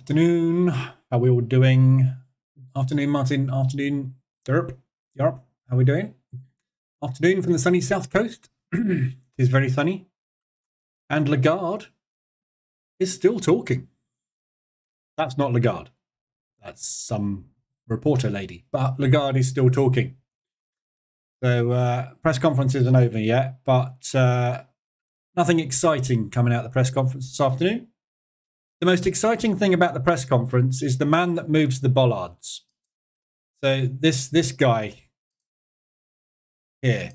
Afternoon. How we all doing? Afternoon, Martin. Afternoon, Derp. Yarp. How we doing? Afternoon from the sunny south coast. It is very sunny. And Lagarde is still talking. That's not Lagarde. That's some reporter lady. But Lagarde is still talking. So press conference isn't over yet, but nothing exciting coming out of the press conference this afternoon. The most exciting thing about the press conference is the man that moves the bollards. So this guy here,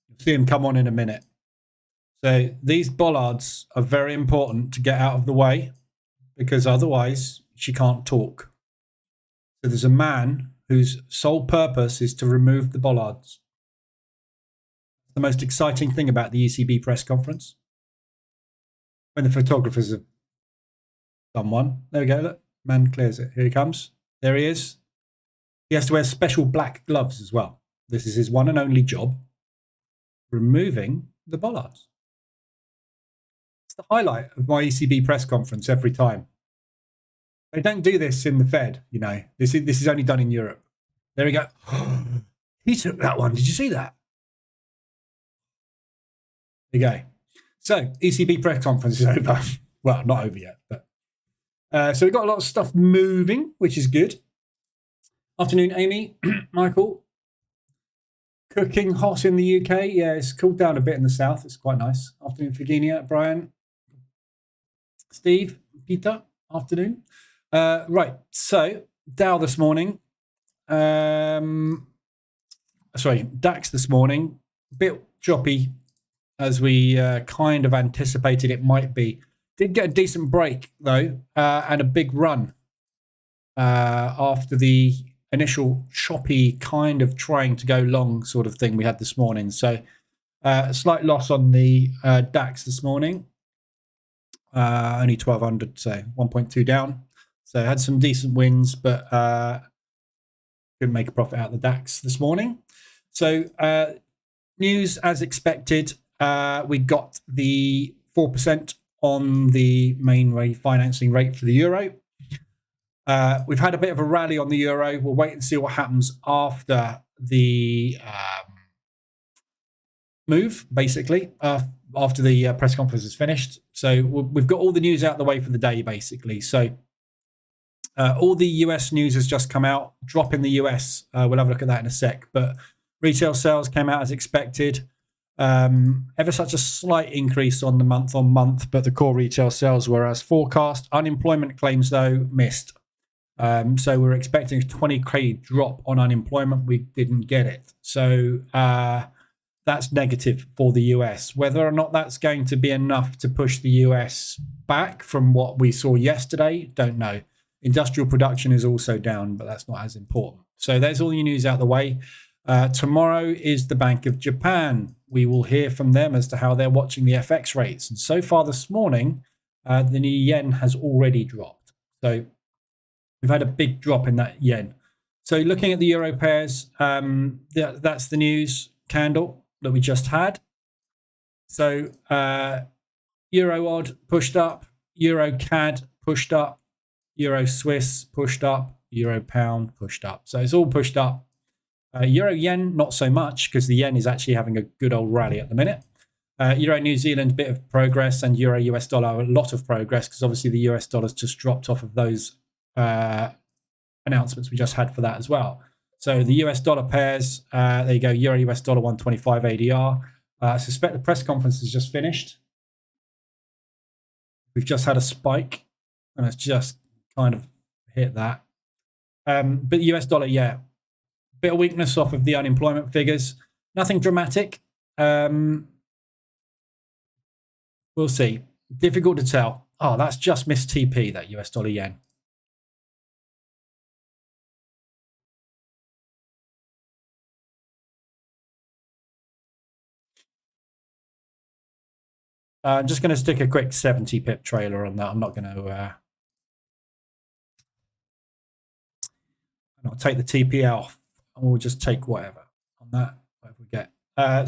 you'll see him come on in a minute. So these bollards are very important to get out of the way because otherwise she can't talk. So there's a man whose sole purpose is to remove the bollards. The most exciting thing about the ECB press conference. When the photographers have done one. There we go, look. Man clears it. Here he comes. There he is. He has to wear special black gloves as well. This is his one and only job. Removing the bollards. It's the highlight of my ECB press conference every time. They don't do this in the Fed, you know. This is only done in Europe. There we go. He took that one. Did you see that? There you go. So, ECB press conference is over. Well, not over yet, but so we've got a lot of stuff moving, which is good. Afternoon, Amy, Michael. Cooking hot in the UK. Yeah, it's cooled down a bit in the south. It's quite nice. Afternoon, Virginia, Brian, Steve, Peter. Afternoon. Right, so Dow this morning. DAX this morning. A bit choppy, as we kind of anticipated it might be. Did get a decent break, though, and a big run after the initial choppy kind of trying to go long sort of thing we had this morning. So a slight loss on the DAX this morning. Only 1,200, so 1.2 down. So had some decent wins, but couldn't make a profit out of the DAX this morning. So news as expected. We got the 4% on the main refinancing rate for the euro. We've had a bit of a rally on the euro. We'll wait and see what happens after the move, basically, after the press conference is finished. So we've got all the news out the way for the day, basically. So all the US news has just come out. Drop in the US. We'll have a look at that in a sec. But retail sales came out as expected. Ever such a slight increase on the month-on-month, but the core retail sales were as forecast. Unemployment claims, though, missed. So we're expecting a 20k drop on unemployment. We didn't get it. So that's negative for the US. Whether or not that's going to be enough to push the US back from what we saw yesterday, don't know. Industrial production is also down, but that's not as important. So there's all your news out the way. Tomorrow is the Bank of Japan. We will hear from them as to how they're watching the FX rates. And so far this morning, the new yen has already dropped. So we've had a big drop in that yen. So looking at the euro pairs, that's the news candle that we just had. So euro odd pushed up, euro CAD pushed up, euro Swiss pushed up, euro pound pushed up. So it's all pushed up. Euro yen, not so much, because the yen is actually having a good old rally at the minute. Euro New Zealand, bit of progress, and euro US dollar, a lot of progress, because obviously the US dollar's just dropped off of those announcements we just had for that as well. So the US dollar pairs, there you go, euro US dollar 125 ADR. I suspect the press conference has just finished. We've just had a spike, and it's just kind of hit that. But US dollar, yeah. Bit of weakness off of the unemployment figures. Nothing dramatic. We'll see. Difficult to tell. Oh, that's just missed TP, that US dollar yen. I'm just going to stick a quick 70 pip trailer on that. I'm not going to... I'll take the TP off. And we'll just take whatever on that, whatever we get.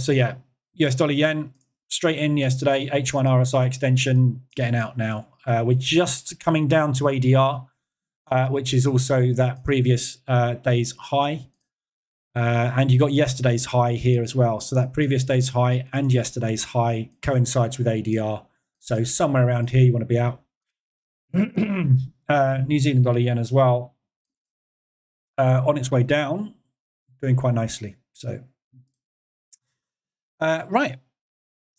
So yeah, US dollar yen straight in yesterday. H1 RSI extension getting out now. We're just coming down to ADR. which is also that previous day's high. And you got yesterday's high here as well. So that previous day's high and yesterday's high coincides with ADR. So somewhere around here you want to be out. New Zealand dollar yen as well. On its way down, doing quite nicely. So, right.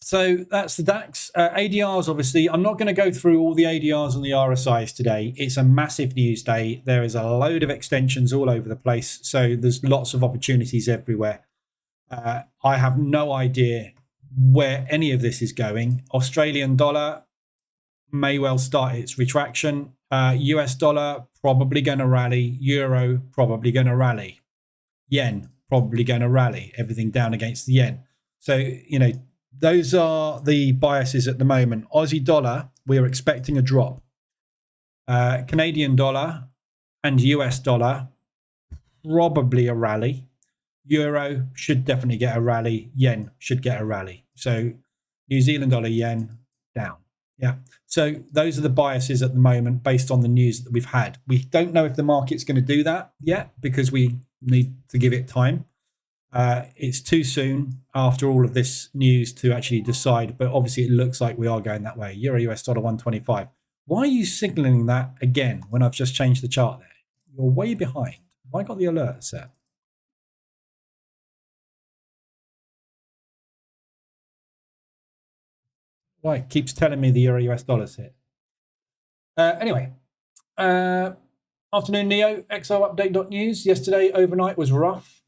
So that's the DAX. ADRs, obviously, I'm not going to go through all the ADRs and the RSIs today. It's a massive news day. There is a load of extensions all over the place. So there's lots of opportunities everywhere. I have no idea where any of this is going. Australian dollar may well start its retraction. US dollar probably going to rally. Euro probably going to rally. Yen probably going to rally. Everything down against the yen. So, you know, those are the biases at the moment. Aussie dollar, we're expecting a drop. Canadian dollar and US dollar, probably a rally. Euro should definitely get a rally. Yen should get a rally. So New Zealand dollar, yen down. Yeah. So those are the biases at the moment based on the news that we've had. We don't know if the market's going to do that yet because we need to give it time. It's too soon after all of this news to actually decide, but obviously it looks like we are going that way. Euro US dollar 125. Why are you signaling that again when I've just changed the chart there? You're way behind. Have I got the alert set? Why it keeps telling me the Euro US dollar's hit. Anyway, afternoon Neo, XO update.news. Yesterday overnight was rough.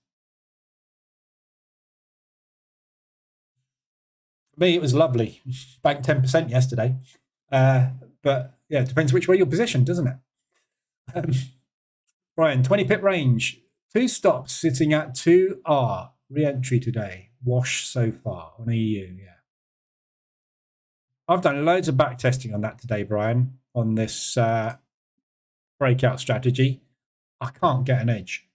For me, it was lovely. Banked 10% yesterday. But yeah, it depends which way you're positioned, doesn't it? Brian, 20 pip range. 2 stops sitting at 2R. Re-entry today. Wash so far on EU, yeah. I've done loads of back testing on that today, Brian, on this breakout strategy. I can't get an edge.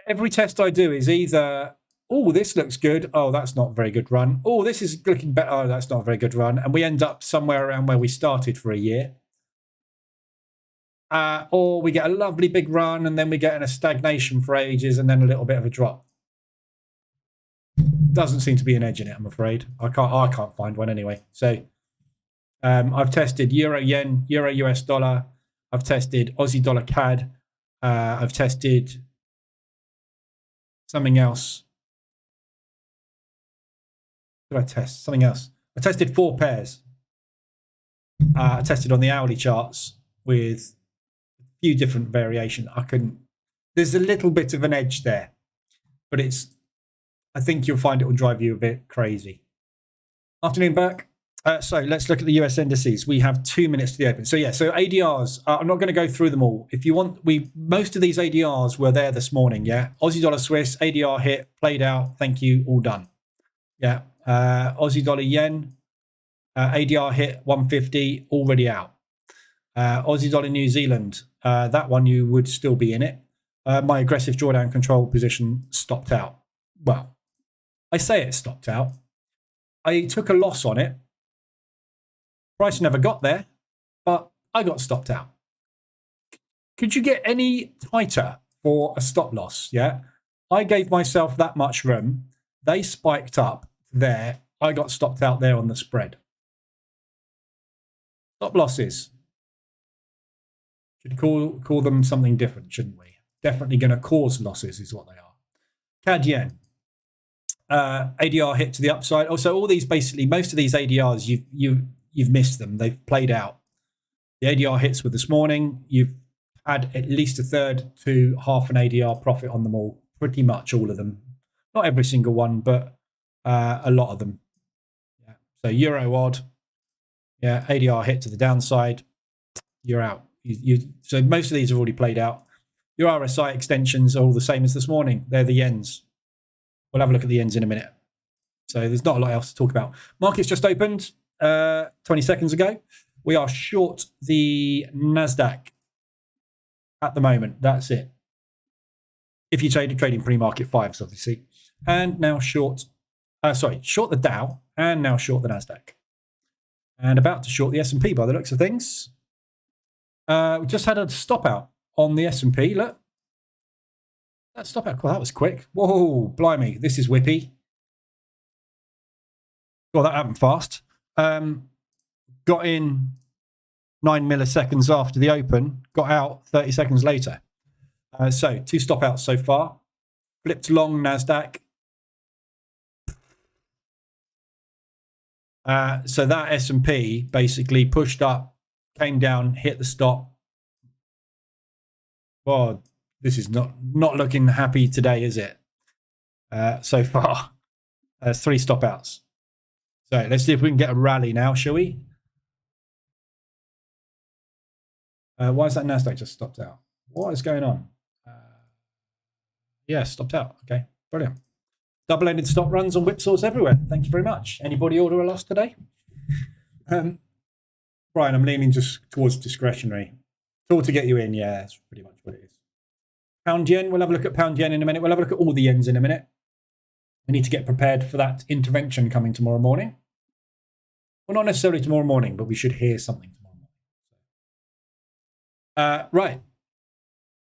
Every test I do is either, oh, this looks good. Oh, that's not a very good run. Oh, this is looking better. Oh, that's not a very good run. And we end up somewhere around where we started for a year. Or we get a lovely big run and then we get in a stagnation for ages and then a little bit of a drop. Doesn't seem to be an edge in it, I'm afraid. I can't find one anyway. So I've tested Euro Yen, Euro US dollar. I've tested Aussie dollar CAD. I've tested something else. What did I test? Something else. I tested 4 pairs. I tested on the hourly charts with a few different variations. There's a little bit of an edge there, but I think you'll find it will drive you a bit crazy. Afternoon, Burke. So let's look at the US indices. We have 2 minutes to the open. So yeah, so ADRs, I'm not going to go through them all. If you want, most of these ADRs were there this morning, yeah? Aussie dollar Swiss, ADR hit, played out, thank you, all done. Yeah, Aussie dollar yen, ADR hit 150, already out. Aussie dollar New Zealand, that one you would still be in it. My aggressive drawdown control position stopped out. Well, I say it stopped out. I took a loss on it. Price never got there, but I got stopped out. Could you get any tighter for a stop loss? Yeah, I gave myself that much room. They spiked up there. I got stopped out there on the spread. Stop losses. Should call them something different, shouldn't we? Definitely going to cause losses is what they are. CAD yen. ADR hit to the upside. Also, all these basically, most of these ADRs, you've missed them. They've played out. The ADR hits were this morning. You've had at least a third to half an ADR profit on them all. Pretty much all of them. Not every single one, but a lot of them. Yeah. So Euro odd. Yeah, ADR hit to the downside. You're out. So most of these have already played out. Your RSI extensions are all the same as this morning. They're the yens. We'll have a look at the yens in a minute. So there's not a lot else to talk about. Markets just opened 20 seconds ago. We are short the NASDAQ at the moment. That's it. If you're trading pre-market 5s, obviously. And now short the Dow and now short the NASDAQ. And about to short the S&P by the looks of things. We just had a stop out on the S&P. Look, that stop out. Well, that was quick. Whoa, blimey, this is whippy. Well, that happened fast. Got in 9 milliseconds after the open, got out 30 seconds later. So 2 stop outs so far. Flipped long NASDAQ. So that S&P basically pushed up, came down, hit the stop. Well, this is not looking happy today, is it? So far, 3 stop outs. So let's see if we can get a rally now, shall we? Why is that NASDAQ just stopped out? What is going on? Yeah, stopped out. Okay, brilliant. Double-ended stop runs on whipsaws everywhere. Thank you very much. Anybody order a loss today? Brian, I'm leaning just towards discretionary. It's all to get you in. Yeah, that's pretty much what it is. Pound yen. We'll have a look at pound yen in a minute. We'll have a look at all the yens in a minute. We need to get prepared for that intervention coming tomorrow morning. Well, not necessarily tomorrow morning, but we should hear something tomorrow morning. Right.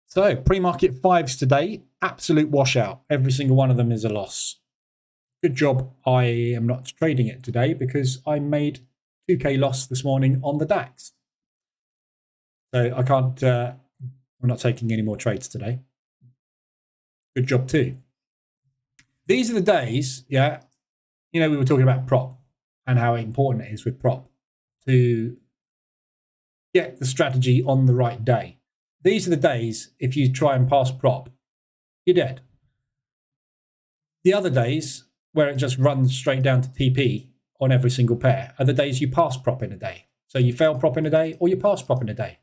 So pre-market fives today, absolute washout. Every single one of them is a loss. Good job I am not trading it today because I made 2k loss this morning on the DAX. So I can't, we're not taking any more trades today. Good job too. These are the days, yeah, you know, we were talking about prop and how important it is with prop to get the strategy on the right day. These are the days, if you try and pass prop, you're dead. The other days, where it just runs straight down to TP on every single pair, are the days you pass prop in a day. So you fail prop in a day or you pass prop in a day.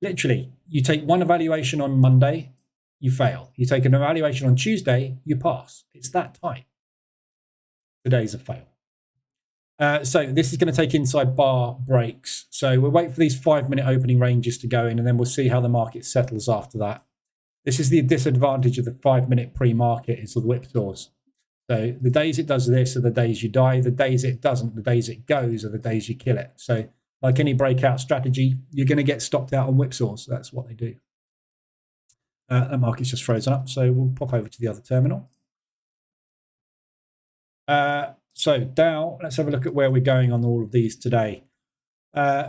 Literally, you take one evaluation on Monday, you fail. You take an evaluation on Tuesday, you pass. It's that tight. Today's a fail. So this is going to take inside bar breaks. So we'll wait for these 5-minute opening ranges to go in, and then we'll see how the market settles after that. This is the disadvantage of the 5-minute pre-market is the whipsaws. So the days it does this are the days you die. The days it doesn't, the days it goes are the days you kill it. So like any breakout strategy, you're going to get stopped out on whipsaws. That's what they do. The market's just frozen up, so we'll pop over to the other terminal. So Dow, let's have a look at where we're going on all of these today.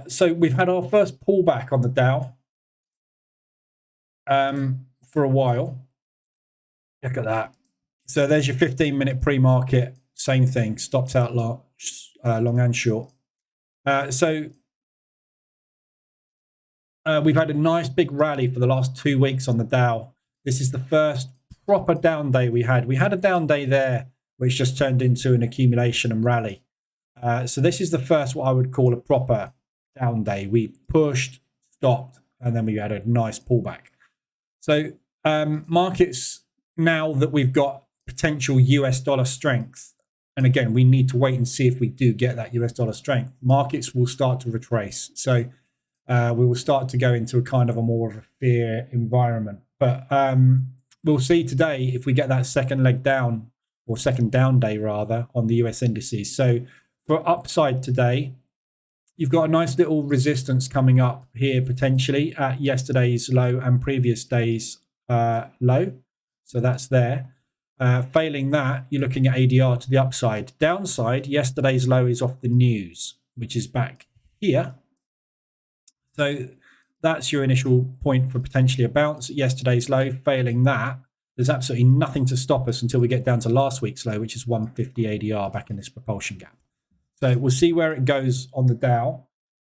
So we've had our first pullback on the Dow for a while. Look at that. So there's your 15-minute pre-market, same thing, stopped out long and short. We've had a nice big rally for the last 2 weeks on the Dow. This is the first proper down day we had. We had a down day there, which just turned into an accumulation and rally. So this is the first what I would call a proper down day. We pushed, stopped, and then we had a nice pullback. So markets, now that we've got potential US dollar strength, and again, we need to wait and see if we do get that US dollar strength, markets will start to retrace. So we will start to go into a kind of a more of a fear environment. But we'll see today if we get that second leg down, or second down day rather, on the US indices. So for upside today, you've got a nice little resistance coming up here potentially at yesterday's low and previous day's low. So that's there. Failing that, you're looking at ADR to the upside. Downside, yesterday's low is off the news, which is back here. So that's your initial point for potentially a bounce at yesterday's low. Failing that, there's absolutely nothing to stop us until we get down to last week's low, which is 150 ADR back in this propulsion gap. So we'll see where it goes on the Dow.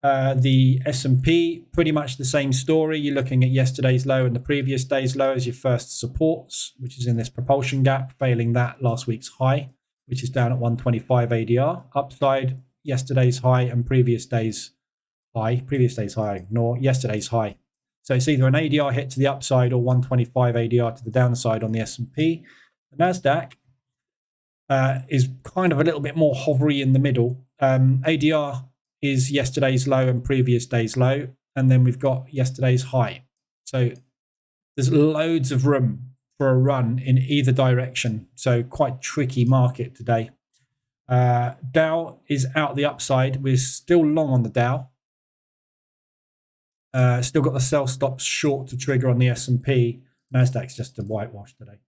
The S&P, pretty much the same story. You're looking at yesterday's low and the previous day's low as your first supports, which is in this propulsion gap. Failing that, last week's high, which is down at 125 ADR. Upside, yesterday's high and previous day's high. Previous day's high, ignore yesterday's high. So it's either an ADR hit to the upside or 125 ADR to the downside on the S&P. The NASDAQ is kind of a little bit more hovery in the middle. ADR is yesterday's low and previous day's low. And then we've got yesterday's high. So there's loads of room for a run in either direction. So quite tricky market today. Dow is out the upside. We're still long on the Dow. Still got the sell stops short to trigger on the S&P. NASDAQ's just a whitewash today.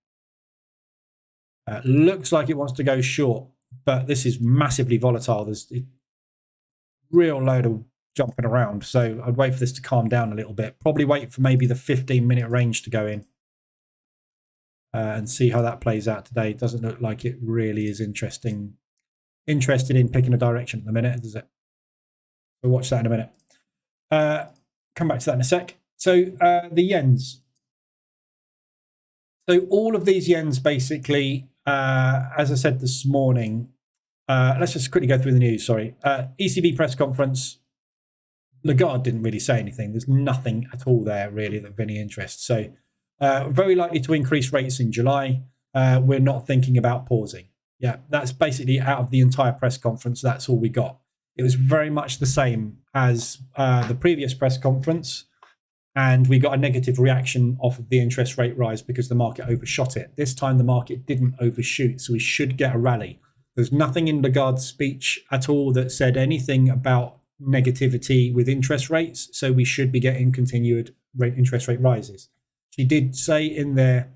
Looks like it wants to go short, but this is massively volatile. There's a real load of jumping around. So I'd wait for this to calm down a little bit. Probably wait for maybe the 15-minute range to go in and see how that plays out today. It doesn't look like it really is interested in picking a direction at the minute, does it? We'll watch that in a minute. Come back to that in a sec. So the yens. So all of these yens basically, as I said this morning, let's just quickly go through the news, sorry. ECB press conference. Lagarde didn't really say anything. There's nothing at all there really of any interest. So very likely to increase rates in July. We're not thinking about pausing. Yeah, that's basically out of the entire press conference. That's all we got. It was very much the same as the previous press conference. And we got a negative reaction off of the interest rate rise because the market overshot it. This time the market didn't overshoot, so we should get a rally. There's nothing in Lagarde's speech at all that said anything about negativity with interest rates, so we should be getting continued interest rate rises. She did say in there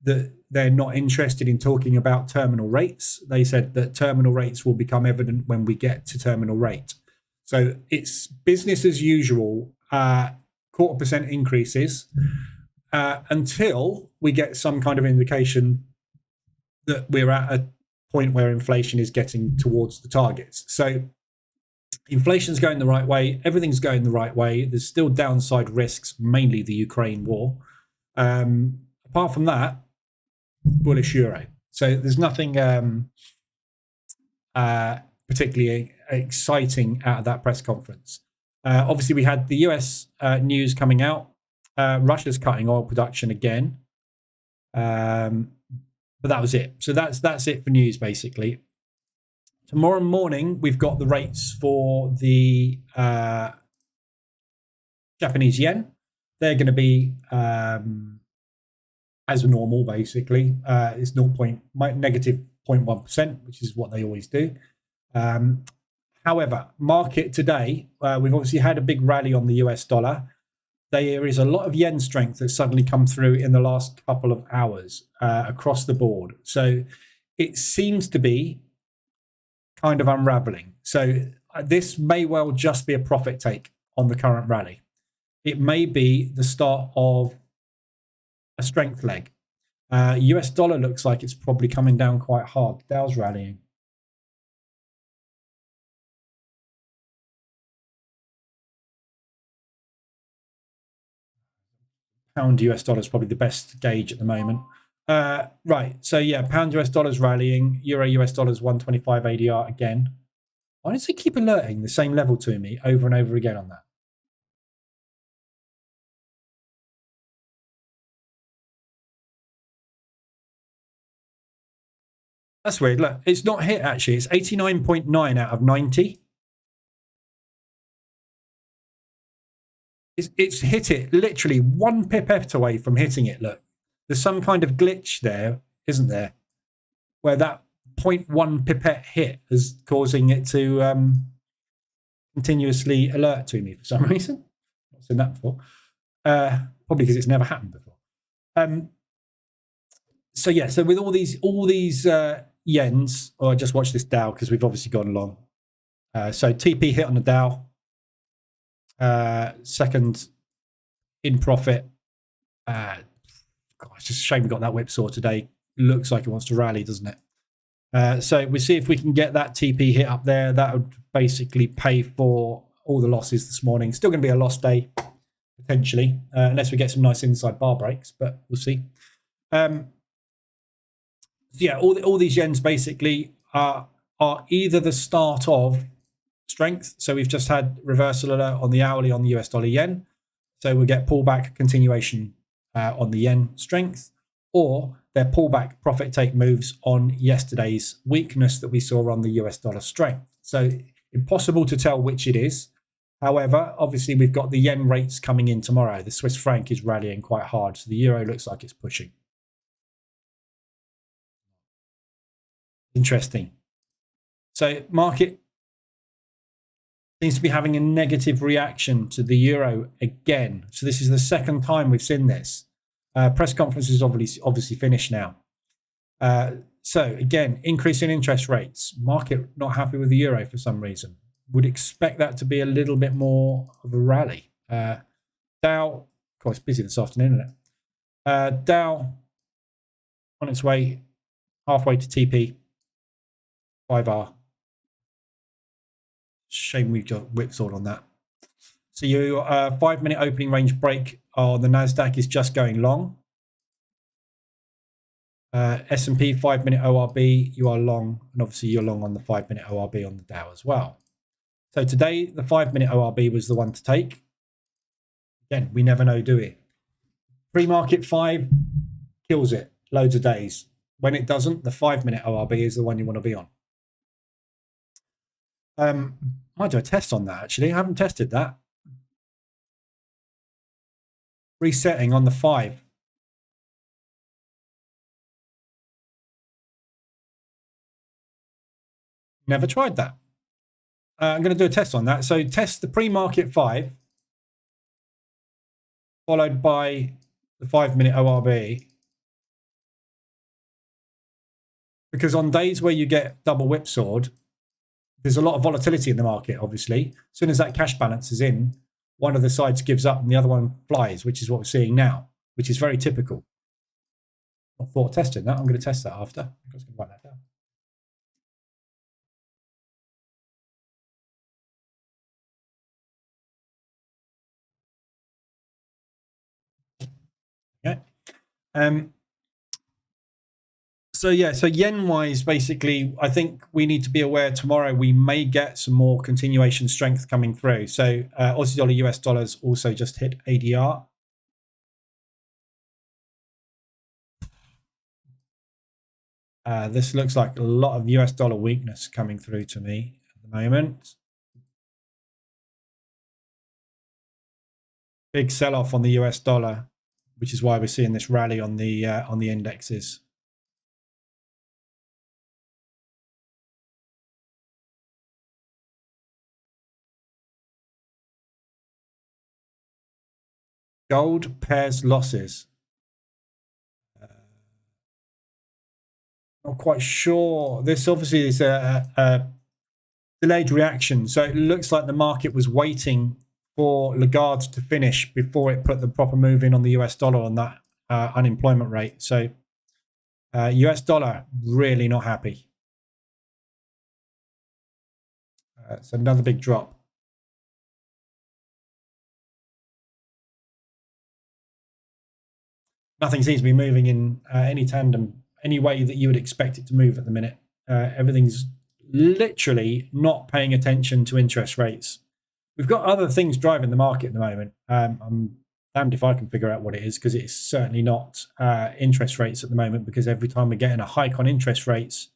that they're not interested in talking about terminal rates. They said that terminal rates will become evident when we get to terminal rate. So it's business as usual, 0.25% increases until we get some kind of indication that we're at a point where inflation is getting towards the targets. So inflation's going the right way. Everything's going the right way. There's still downside risks, mainly the Ukraine war. Apart from that, bullish euro. So there's nothing particularly exciting out of that press conference. Obviously, we had the US news coming out. Russia's cutting oil production again. But that was it. So that's it for news, basically. Tomorrow morning, we've got the rates for the Japanese yen. They're going to be as normal, basically. It's negative 0.1%, which is what they always do. However, market today, we've obviously had a big rally on the US dollar. There is a lot of yen strength that's suddenly come through in the last couple of hours across the board. So it seems to be kind of unraveling. So this may well just be a profit take on the current rally. It may be the start of a strength leg. US dollar looks like it's probably coming down quite hard. Dow's rallying. Pound US dollar is probably the best gauge at the moment. Right, so yeah, pound US dollar is rallying. Euro US dollar is 125 ADR again. Why does it keep alerting the same level to me over and over again on that? That's weird. Look, it's not hit actually. It's 89.9 out of 90. It's hit it literally one pipette away from hitting it. Look, there's some kind of glitch there, isn't there? Where that 0.1 pipette hit is causing it to continuously alert to me for some reason. Not seen that before. Probably because it's never happened before. So yeah, so with all these yens, I just watch this Dow because we've obviously gone along. So TP hit on the Dow. Second in profit. God, it's just a shame we got that whipsaw today. Looks like it wants to rally, doesn't it? So we see if we can get that TP hit up there. That would basically pay for all the losses this morning. Still going to be a loss day, potentially, unless we get some nice inside bar breaks, but we'll see. Yeah, all these yens basically are either the start of strength. So we've just had reversal alert on the hourly on the US dollar yen. So we'll get pullback continuation on the yen strength, or their pullback profit take moves on yesterday's weakness that we saw on the US dollar strength. So impossible to tell which it is. However, obviously we've got the yen rates coming in tomorrow. The Swiss franc is rallying quite hard. So the euro looks like it's pushing. Interesting. So market seems to be having a negative reaction to the euro again. So this is the second time we've seen this. Press conference is obviously finished now. So again, increase in interest rates. Market not happy with the euro for some reason. Would expect that to be a little bit more of a rally. Dow, of course, busy this afternoon, isn't it? Dow on its way halfway to TP, 5R. Shame we've got whipsawed on that. So your 5-minute opening range break on the NASDAQ is just going long. S&P 5-minute ORB, you are long, and obviously you're long on the 5-minute ORB on the Dow as well. So today, the 5-minute ORB was the one to take. Again, we never know, do we? Pre-market 5 kills it loads of days. When it doesn't, the 5-minute ORB is the one you want to be on. Might do a test on that, actually. I haven't tested that. Resetting on the 5. Never tried that. I'm going to do a test on that. So test the pre-market 5, followed by the 5-minute ORB. Because on days where you get double whipsawed, there's a lot of volatility in the market, obviously. As soon as that cash balance is in, one of the sides gives up and the other one flies, which is what we're seeing now, which is very typical. I thought testing that. I'm going to test that after. I'm just going to write that down. Okay. So yeah, so yen wise, basically, I think we need to be aware tomorrow we may get some more continuation strength coming through. So Aussie dollar, US dollars also just hit ADR. This looks like a lot of US dollar weakness coming through to me at the moment. Big sell-off on the US dollar, which is why we're seeing this rally on the indexes. Gold pairs losses. Not quite sure. This obviously is a delayed reaction. So it looks like the market was waiting for Lagarde to finish before it put the proper move in on the US dollar on that unemployment rate. So US dollar really not happy. It's another big drop. Nothing seems to be moving in any tandem, any way that you would expect it to move at the minute. Everything's literally not paying attention to interest rates. We've got other things driving the market at the moment. I'm damned if I can figure out what it is, because it's certainly not interest rates at the moment, because every time we're getting a hike on interest rates,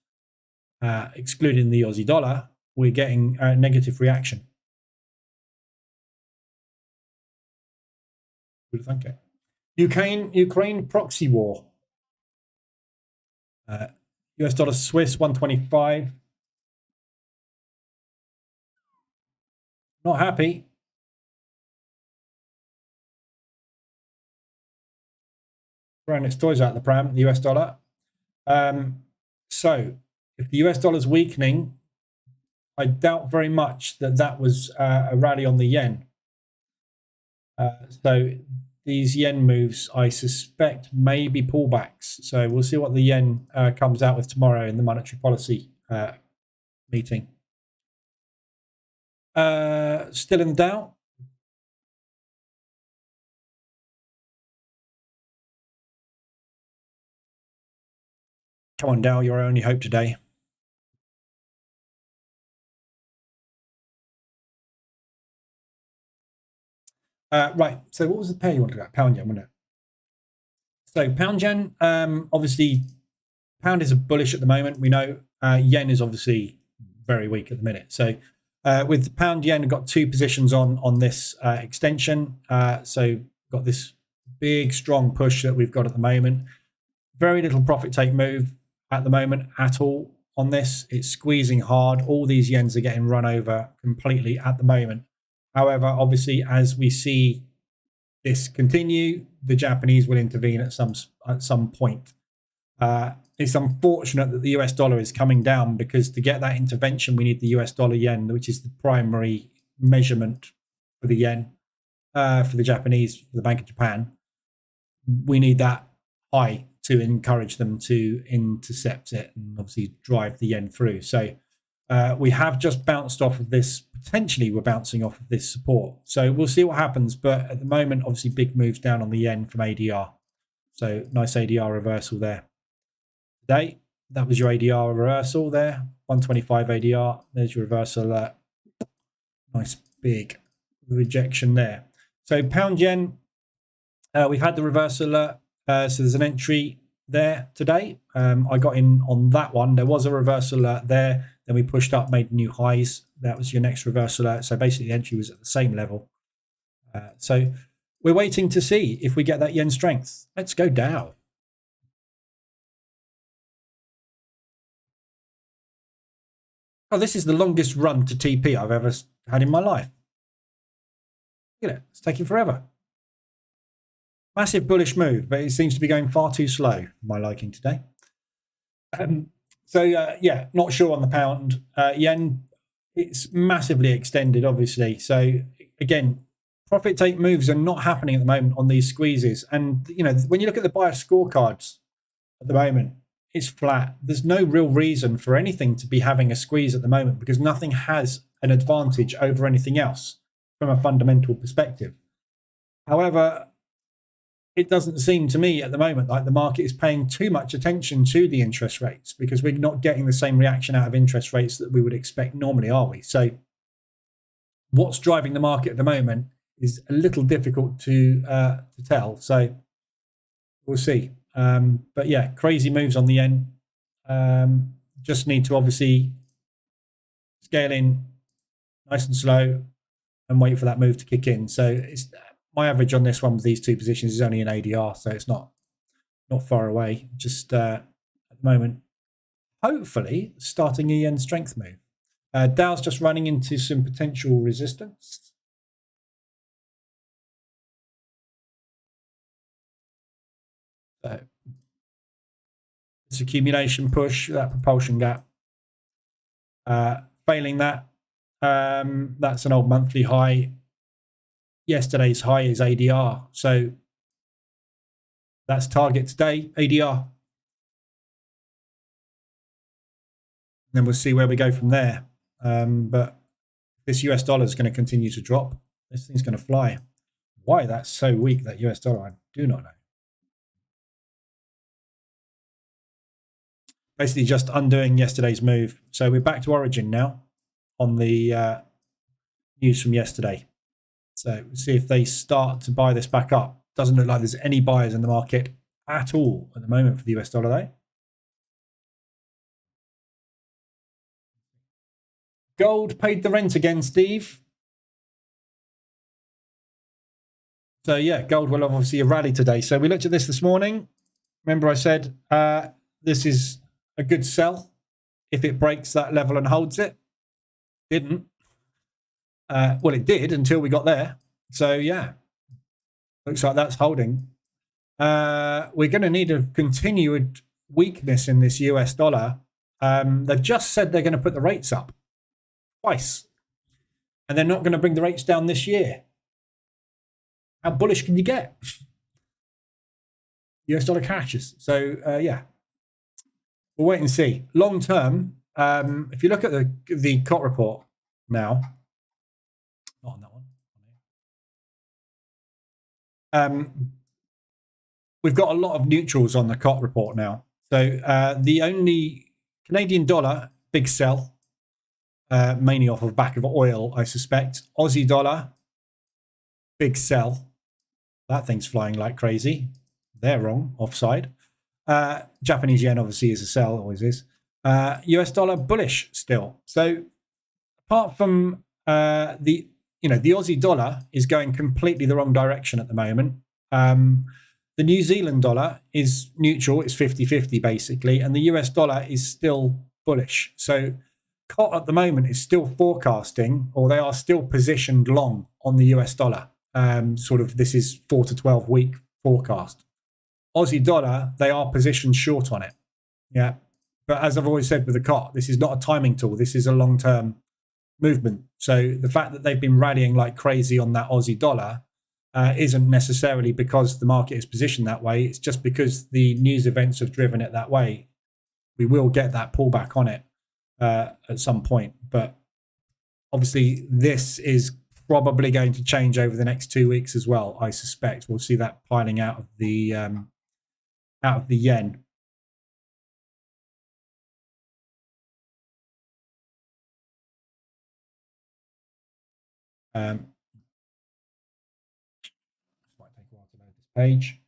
excluding the Aussie dollar, we're getting a negative reaction. Who would think it? Ukraine proxy war. US dollar Swiss 125. Not happy. Throwing its toys out the pram, the US dollar. So if the US dollar's weakening, I doubt very much that was a rally on the yen. So these yen moves, I suspect, may be pullbacks. So we'll see what the yen comes out with tomorrow in the monetary policy meeting. Still in the Dow. Come on, Dow, your only hope today. Right, so what was the pair you wanted to get? Pound yen, wasn't it? So pound yen, obviously, pound is bullish at the moment. We know yen is obviously very weak at the minute. So with the pound yen, we've got two positions on this extension. So got this big, strong push that we've got at the moment. Very little profit take move at the moment at all. on this. It's squeezing hard. All these yens are getting run over completely at the moment. However, obviously, as we see this continue, the Japanese will intervene at some point. It's unfortunate that the US dollar is coming down, because to get that intervention, we need the US dollar yen, which is the primary measurement for the yen, for the Japanese, for the Bank of Japan. We need that high to encourage them to intercept it and obviously drive the yen through. So we have just bounced off of this. Potentially, we're bouncing off of this support. So we'll see what happens. But at the moment, obviously, big moves down on the yen from ADR. So nice ADR reversal there. Today, that was your ADR reversal there. 125 ADR. There's your reversal alert. Nice big rejection there. So pound yen, we've had the reversal alert. So there's an entry there today. I got in on that one. There was a reversal alert there. Then we pushed up, made new highs. That was your next reversal alert. So basically the entry was at the same level. So we're waiting to see if we get that yen strength. Let's go Dow. Oh, this is the longest run to TP I've ever had in my life. Look at it. It's taking forever. Massive bullish move, but it seems to be going far too slow for my liking today. Yeah, not sure on the pound. Yen, it's massively extended, obviously. So again, profit take moves are not happening at the moment on these squeezes. And, you know, when you look at the buyer scorecards at the moment, it's flat. There's no real reason for anything to be having a squeeze at the moment, because nothing has an advantage over anything else from a fundamental perspective. However, it doesn't seem to me at the moment like the market is paying too much attention to the interest rates, because we're not getting the same reaction out of interest rates that we would expect normally, are we? So what's driving the market at the moment is a little difficult to tell. So we'll see. But yeah, crazy moves on the yen. Just need to obviously scale in nice and slow and wait for that move to kick in. So it's my average on this one with these two positions is only an ADR, so it's not far away. Just at the moment, hopefully starting a yen strength move. Dow's just running into some potential resistance. So this accumulation push, that propulsion gap. Failing that, that's an old monthly high. Yesterday's high is ADR, so that's target today, ADR. And then we'll see where we go from there. But this US dollar is going to continue to drop. This thing's going to fly. Why that's so weak, that US dollar, I do not know. Basically just undoing yesterday's move. So we're back to origin now on the news from yesterday. So we'll see if they start to buy this back up. Doesn't look like there's any buyers in the market at all at the moment for the US dollar, though. Gold paid the rent again, Steve. So yeah, gold will obviously a rally today. So we looked at this morning. Remember I said this is a good sell if it breaks that level and holds it. Didn't. Well, it did until we got there. So yeah, looks like that's holding. We're going to need a continued weakness in this US dollar. They've just said they're going to put the rates up twice, and they're not going to bring the rates down this year. How bullish can you get? US dollar crashes. So yeah, we'll wait and see. Long term, if you look at the COT report now, not on that one. We've got a lot of neutrals on the COT report now. So the only Canadian dollar, big sell, mainly off of the back of oil, I suspect. Aussie dollar, big sell. That thing's flying like crazy. They're wrong, offside. Japanese yen obviously is a sell, always is. US dollar bullish still. So apart from the Aussie dollar is going completely the wrong direction at the moment. The New Zealand dollar is neutral. It's 50-50 basically. And the US dollar is still bullish. So COT at the moment is still forecasting, or they are still positioned long on the US dollar. Sort of this is 4 to 12 week forecast. Aussie dollar, they are positioned short on it. Yeah. But as I've always said with the COT, this is not a timing tool. This is a long-term movement. So the fact that they've been rallying like crazy on that Aussie dollar isn't necessarily because the market is positioned that way. It's just because the news events have driven it that way. We will get that pullback on it at some point. But obviously, this is probably going to change over the next 2 weeks as well. I suspect we'll see that piling out of the yen. Might take a while to load this page.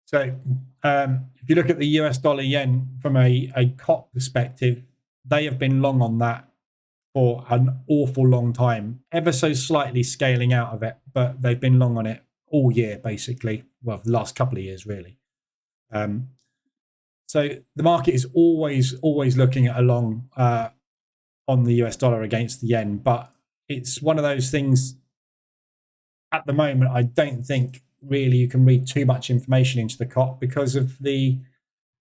So if you look at the US dollar yen from a COT perspective, they have been long on that for an awful long time, ever so slightly scaling out of it, but they've been long on it all year, basically. Well, the last couple of years, really. So the market is always looking at a long on the US dollar against the yen, but it's one of those things at the moment. I don't think really you can read too much information into the COT because of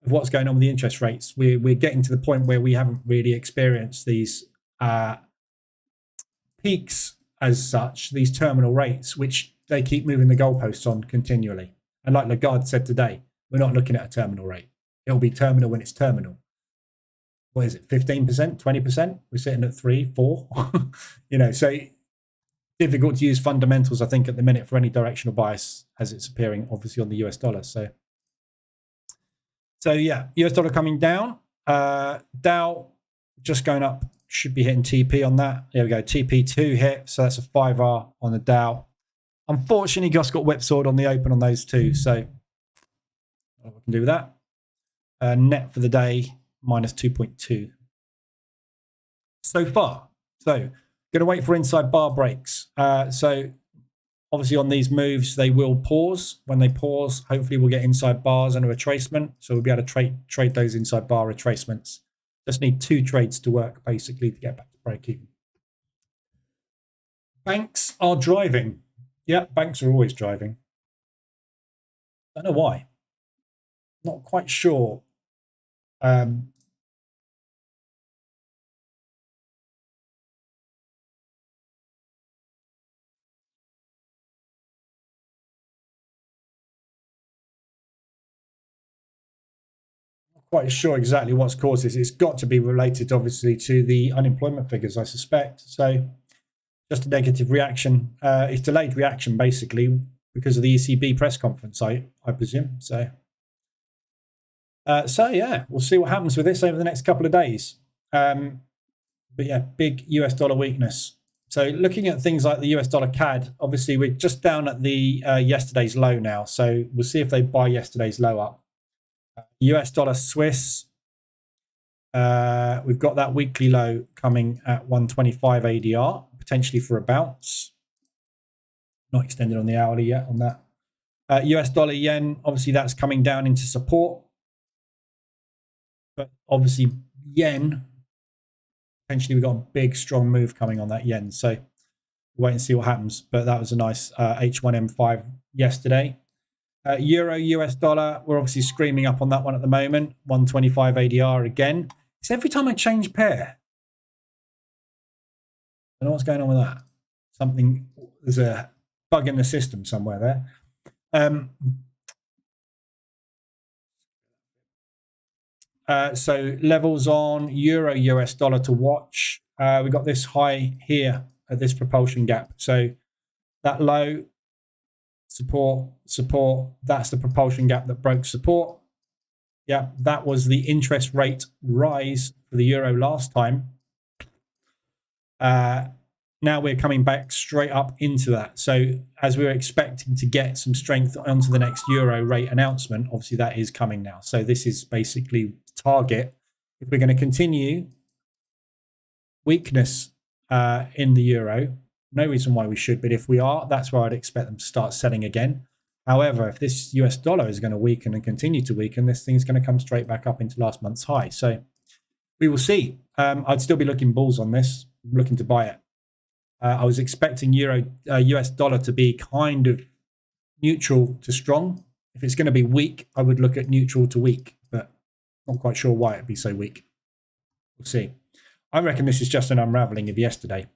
what's going on with the interest rates. We're getting to the point where we haven't really experienced these peaks as such, these terminal rates, which they keep moving the goalposts on continually. And like Lagarde said today, we're not looking at a terminal rate. It'll be terminal when it's terminal. What is it, 15%, 20%? We're sitting at 3, 4. So difficult to use fundamentals, I think, at the minute for any directional bias as it's appearing, obviously, on the US dollar. So yeah, US dollar coming down. Dow just going up, should be hitting TP on that. There we go, TP2 hit. So that's a 5R on the Dow. Unfortunately, just got whipsawed on the open on those two. So I don't know what we can do with that. Net for the day, minus 2.2. So far. So going to wait for inside bar breaks. So obviously on these moves, they will pause. When they pause, hopefully we'll get inside bars and a retracement. So we'll be able to trade those inside bar retracements. Just need 2 trades to work, basically, to get back to break even. Banks are driving. Yeah, banks are always driving. Don't know why. Not quite sure. Not quite sure exactly what's caused this. It's got to be related, obviously, to the unemployment figures, I suspect. So just a negative reaction. It's delayed reaction, basically, because of the ECB press conference, I presume. So yeah, we'll see what happens with this over the next couple of days. But yeah, big US dollar weakness. So looking at things like the US dollar CAD, obviously we're just down at the yesterday's low now. So we'll see if they buy yesterday's low up. US dollar Swiss, we've got that weekly low coming at 125 ADR, potentially for a bounce. Not extended on the hourly yet on that. US dollar yen, obviously that's coming down into support. But obviously yen, potentially we've got a big strong move coming on that yen. So we'll wait and see what happens. But that was a nice H1M5 yesterday. Euro US dollar, we're obviously screaming up on that one at the moment. 125 ADR again. It's every time I change pair. I don't know what's going on with that. There's a bug in the system somewhere there. So levels on Euro US dollar to watch. We got this high here at this propulsion gap. So that low, support, that's the propulsion gap that broke support. Yeah, that was the interest rate rise for the euro last time. Now we're coming back straight up into that. So as we were expecting to get some strength onto the next euro rate announcement, obviously that is coming now. So this is basically target. If we're going to continue weakness in the euro, no reason why we should, but if we are, that's where I'd expect them to start selling again. However, if this US dollar is going to weaken and continue to weaken, this thing's going to come straight back up into last month's high. So we will see. I'd still be looking bulls on this, looking to buy it. I was expecting US dollar to be kind of neutral to strong. If it's going to be weak, I would look at neutral to weak, but not quite sure why it'd be so weak. We'll see. I reckon this is just an unraveling of yesterday.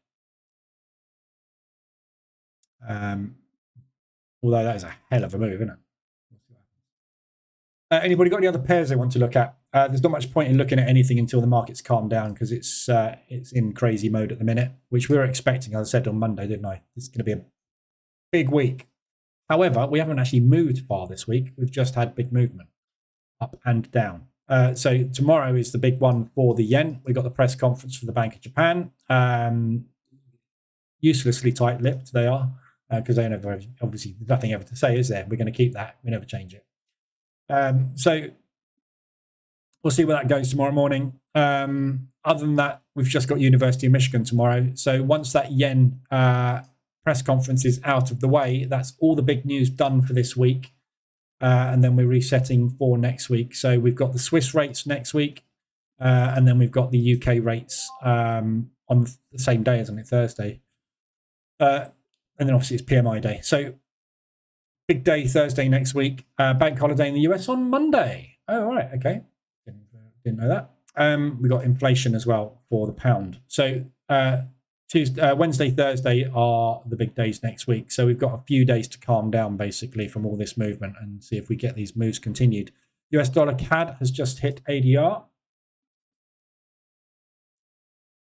Although that is a hell of a move, isn't it? Anybody got any other pairs they want to look at? There's not much point in looking at anything until the market's calmed down, because it's in crazy mode at the minute, which we were expecting, as I said on Monday, didn't I? This is going to be a big week. However, we haven't actually moved far this week. We've just had big movement up and down. So tomorrow is the big one for the yen. We got the press conference for the Bank of Japan. Uselessly tight-lipped they are, because they never, obviously, nothing ever to say, is there? We're going to keep that. We never change it. So we'll see where that goes tomorrow morning. Other than that, we've just got University of Michigan tomorrow. So once that yen press conference is out of the way, that's all the big news done for this week. And then we're resetting for next week. So we've got the Swiss rates next week, and then we've got the UK rates on the same day, isn't it? Thursday. And then obviously it's PMI day. So big day Thursday next week. Bank holiday in the US on Monday. Oh, all right. Okay. Didn't know that. We got inflation as well for the pound. So Wednesday, Thursday are the big days next week. So we've got a few days to calm down, basically, from all this movement and see if we get these moves continued. US dollar CAD has just hit ADR.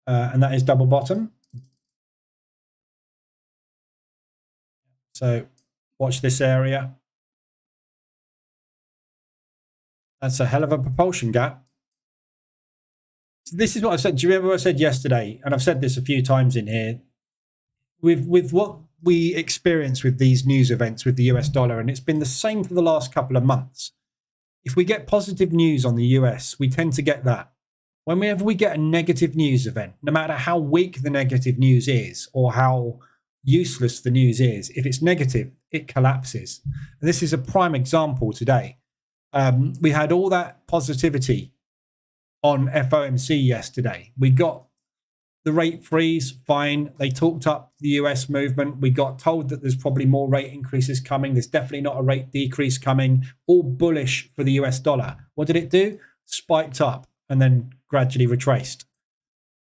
And that is double bottom. So watch this area. That's a hell of a propulsion gap. So this is what I said. Do you remember what I said yesterday? And I've said this a few times in here. With what we experience with these news events with the US dollar, and it's been the same for the last couple of months. If we get positive news on the US, we tend to get that. Whenever we get a negative news event, no matter how weak the negative news is or how useless the news is, if it's negative, it collapses. And this is a prime example today. We had all that positivity on FOMC yesterday. We got the rate freeze, fine. They talked up the US movement. We got told that there's probably more rate increases coming. There's definitely not a rate decrease coming. All bullish for the US dollar. What did it do? Spiked up and then gradually retraced.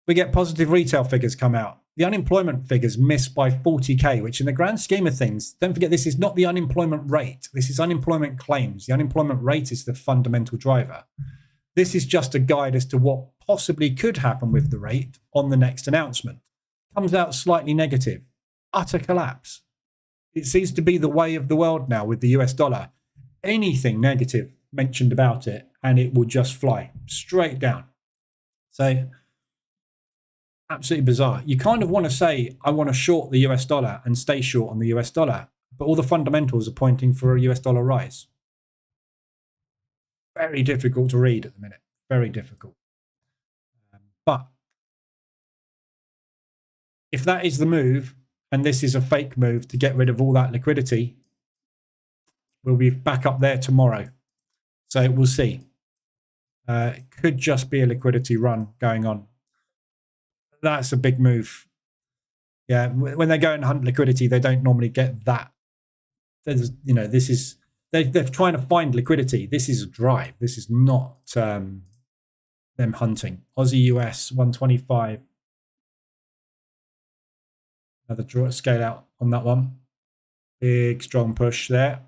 We get positive retail figures come out. The unemployment figures missed by 40K, which in the grand scheme of things, don't forget, this is not the unemployment rate. This is unemployment claims. The unemployment rate is the fundamental driver. This is just a guide as to what possibly could happen with the rate on the next announcement. Comes out slightly negative. Utter collapse. It seems to be the way of the world now with the US dollar. Anything negative mentioned about it, and it will just fly straight down. So absolutely bizarre. You kind of want to say, I want to short the US dollar and stay short on the US dollar, but all the fundamentals are pointing for a US dollar rise. Very difficult to read at the minute. Very difficult. But if that is the move, and this is a fake move to get rid of all that liquidity, we'll be back up there tomorrow. So we'll see. It could just be a liquidity run going on. That's a big move. Yeah, when they go and hunt liquidity, they don't normally get that. There's, you know, this is they're trying to find liquidity. This is a drive. This is not them hunting. Aussie US 125. Another draw scale out on that one. Big strong push there.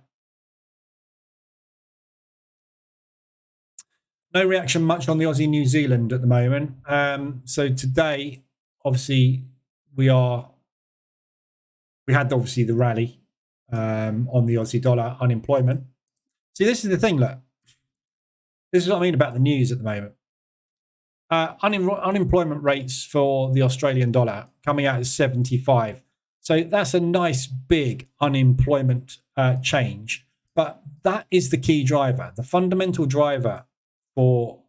No reaction much on the Aussie New Zealand at the moment. So today, obviously, we had obviously the rally on the Aussie dollar unemployment. See, this is the thing, look. This is what I mean about the news at the moment. Unemployment rates for the Australian dollar coming out as 75. So that's a nice big unemployment change. But that is the key driver. The fundamental driver for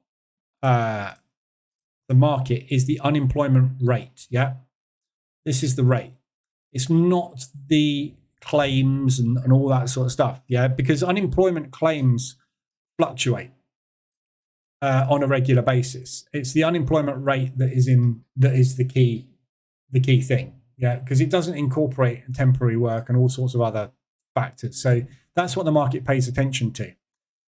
the market is the unemployment rate. Yeah, this is the rate. It's not the claims and all that sort of stuff. Yeah, because unemployment claims fluctuate on a regular basis. It's the unemployment rate that is the key thing. Yeah, because it doesn't incorporate temporary work and all sorts of other factors. So that's what the market pays attention to.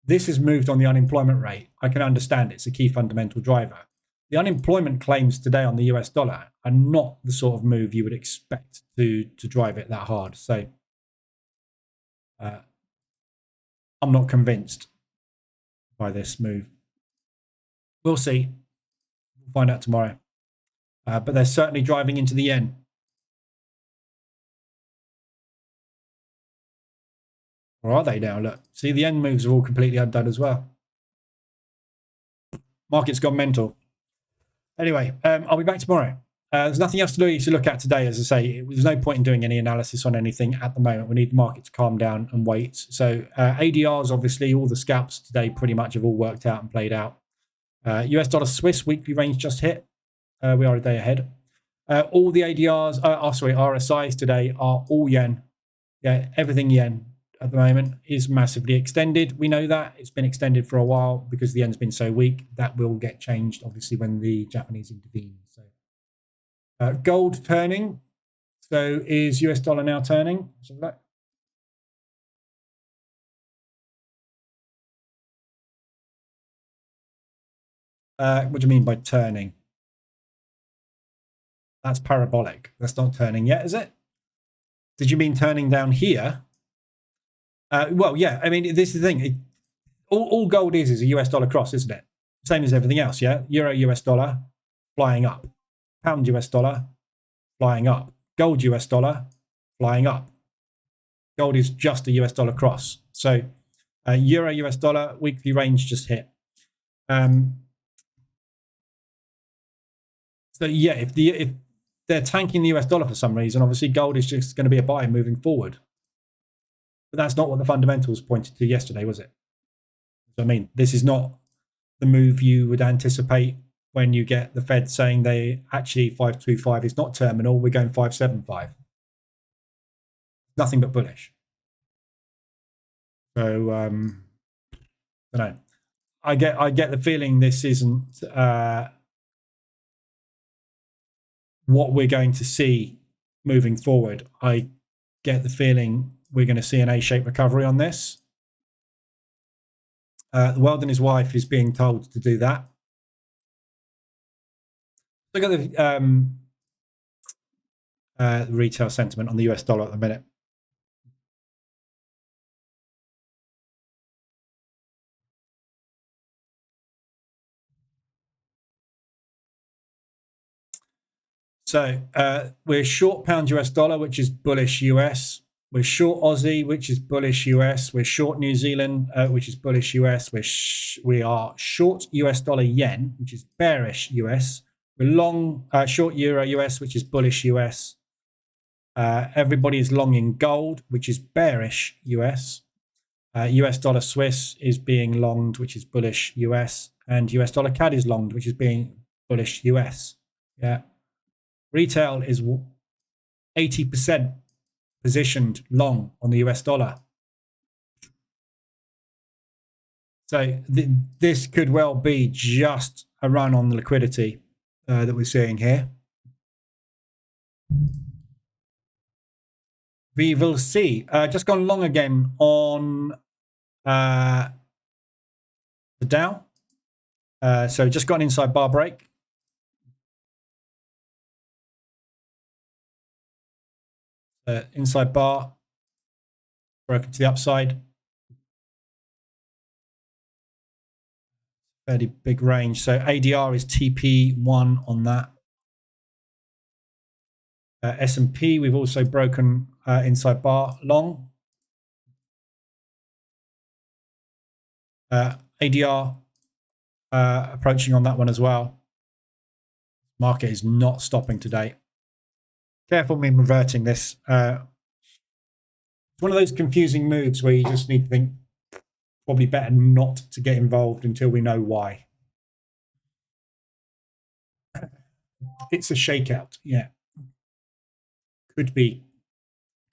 This has moved on the unemployment rate. I can understand it's a key fundamental driver. The unemployment claims today on the US dollar are not the sort of move you would expect to drive it that hard. So I'm not convinced by this move. We'll see. We'll find out tomorrow. But they're certainly driving into the yen. Or are they now? Look, see, the yen moves are all completely undone as well. Market's gone mental. Anyway, I'll be back tomorrow. There's nothing else to look at today. As I say, there's no point in doing any analysis on anything at the moment. We need the market to calm down and wait. So ADRs, obviously, all the scalps today pretty much have all worked out and played out. US dollar Swiss weekly range just hit. We are a day ahead. All the ADRs, RSIs today are all yen. Yeah, everything yen at the moment is massively extended. We know that. It's been extended for a while because the yen's been so weak. That will get changed, obviously, when the Japanese intervene. So gold turning. So is US dollar now turning? What do you mean by turning? That's parabolic. That's not turning yet, is it? Did you mean turning down here? Well, yeah. I mean, this is the thing. All gold is a US dollar cross, isn't it? Same as everything else, yeah? Euro US dollar, flying up. Pound US dollar, flying up. Gold US dollar, flying up. Gold is just a US dollar cross. So Euro US dollar, weekly range just hit. So yeah, if they're tanking the US dollar for some reason, obviously gold is just going to be a buy moving forward. But that's not what the fundamentals pointed to yesterday, was it? So, I mean, this is not the move you would anticipate when you get the Fed saying they actually 525 is not terminal, we're going 575. Nothing but bullish. So I don't know. I get the feeling this isn't what we're going to see moving forward. I get the feeling we're going to see an A-shaped recovery on this. The world and his wife is being told to do that. Look at the retail sentiment on the US dollar at the minute. So we're short pound US dollar, which is bullish US. We're short Aussie, which is bullish US. We're short New Zealand, which is bullish US. We are short US dollar yen, which is bearish US. We're long short Euro US, which is bullish US. Everybody is long in gold, which is bearish US. US dollar Swiss is being longed, which is bullish US. And US dollar CAD is longed, which is being bullish US. Yeah. Retail is 80% positioned long on the US dollar. So this could well be just a run on the liquidity that we're seeing here. We will see. Just gone long again on the Dow. So just got an inside bar break. Inside bar broken to the upside. Fairly big range. So ADR is TP1 on that. S&P, we've also broken inside bar long. ADR approaching on that one as well. Market is not stopping today. Careful me reverting this. It's one of those confusing moves where you just need to think probably better not to get involved until we know why. It's a shakeout, yeah. Could be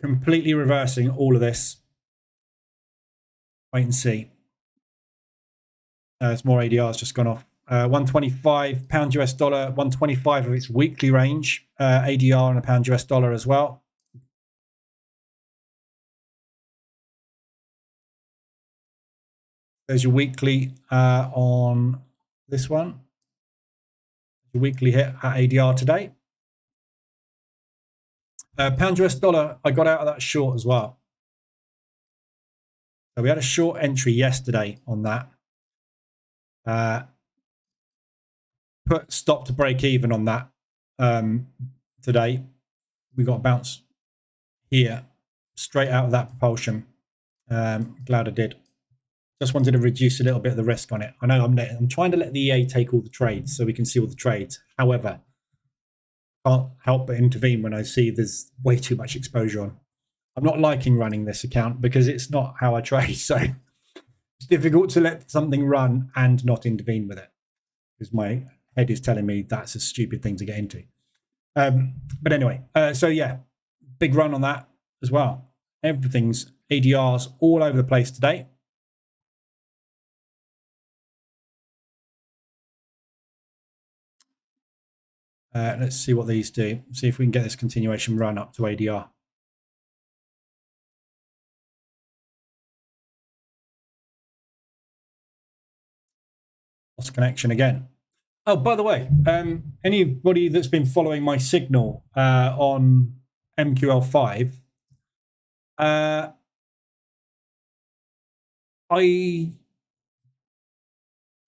completely reversing all of this. Wait and see. There's more ADRs just gone off. 125 pound US dollar, 125 of its weekly range. ADR and a pound US dollar as well. There's your weekly on this one. Your weekly hit at ADR today. Pound US dollar, I got out of that short as well. So we had a short entry yesterday on that. Put stop to break even on that today. We got a bounce here straight out of that propulsion. Glad I did. Just wanted to reduce a little bit of the risk on it. I know I'm trying to let the EA take all the trades so we can see all the trades. However, can't help but intervene when I see there's way too much exposure on. I'm not liking running this account because it's not how I trade. So it's difficult to let something run and not intervene with it because my head is telling me that's a stupid thing to get into. But anyway, so yeah, big run on that as well. Everything's ADRs all over the place today. Let's see what these do. See if we can get this continuation run up to ADR. Lost connection again. Oh, by the way, anybody that's been following my signal on MQL5, I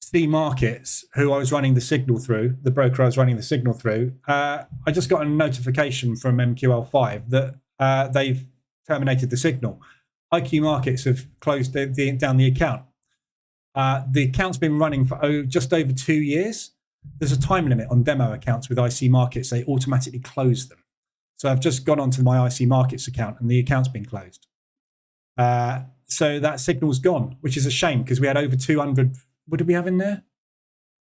see markets who I was running the signal through, the broker I was running the signal through. I just got a notification from MQL5 that they've terminated the signal. IQ Markets have closed down the account. The account's been running for just over 2 years. There's a time limit on demo accounts with IC Markets. They automatically close them. So I've just gone onto my IC Markets account and the account's been closed. So that signal's gone, which is a shame because we had over 200. What did we have in there?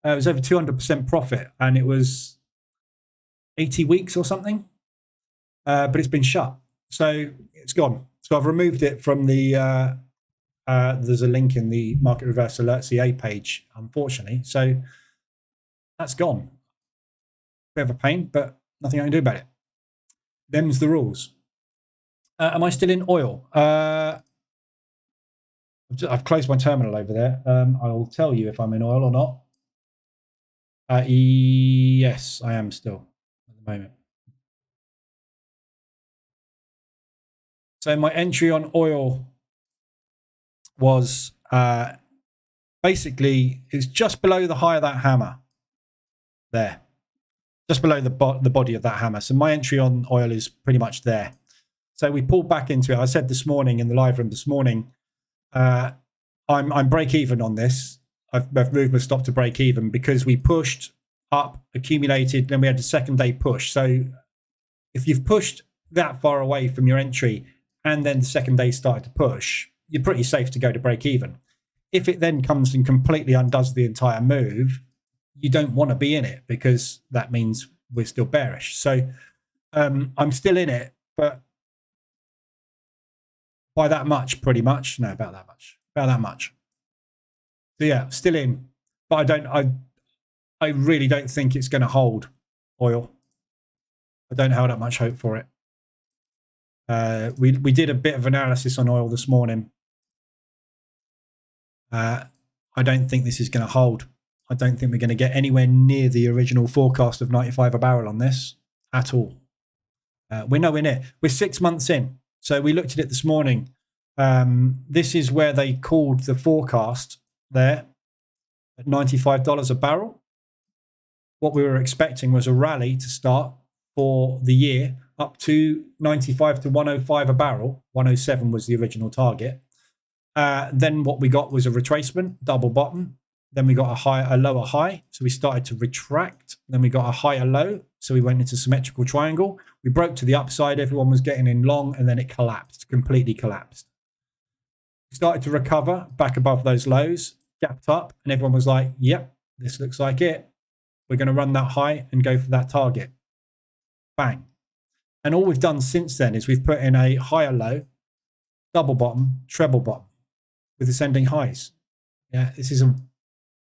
It was over 200% profit and it was 80 weeks or something. But it's been shut. So it's gone. So I've removed it from the, there's a link in the Market Reverse Alerts EA page, unfortunately. So that's gone. Bit of a pain, but nothing I can do about it. Them's the rules. Am I still in oil? I've closed my terminal over there. I will tell you if I'm in oil or not. Yes, I am still at the moment. So my entry on oil was basically it's just below the high of that hammer there, just below the body of that hammer. So my entry on oil is pretty much there. So we pulled back into it. I said this morning in the live room this morning, I'm break even on this. I've moved my stop to break even because we pushed up, accumulated, then we had a second day push. So if you've pushed that far away from your entry and then the second day started to push, you're pretty safe to go to break even. If it then comes and completely undoes the entire move, you don't want to be in it because that means we're still bearish. So I'm still in it, but by that much, pretty much. No, about that much. So yeah, still in, but I really don't think it's going to hold oil. I don't have that much hope for it. We did a bit of analysis on oil this morning. I don't think this is going to hold. I don't think we're going to get anywhere near the original forecast of 95 a barrel on this at all. We're nowhere near. We're 6 months in. So we looked at it this morning. This is where they called the forecast there at $95 a barrel. What we were expecting was a rally to start for the year up to 95 to 105 a barrel. 107 was the original target. Then what we got was a retracement, double bottom. Then we got a lower high. So we started to retract. Then we got a higher low. So we went into symmetrical triangle. We broke to the upside. Everyone was getting in long and then it collapsed, completely collapsed. We started to recover back above those lows, gapped up, and everyone was like, yep, this looks like it. We're going to run that high and go for that target. Bang. And all we've done since then is we've put in a higher low, double bottom, treble bottom with ascending highs. Yeah, this is a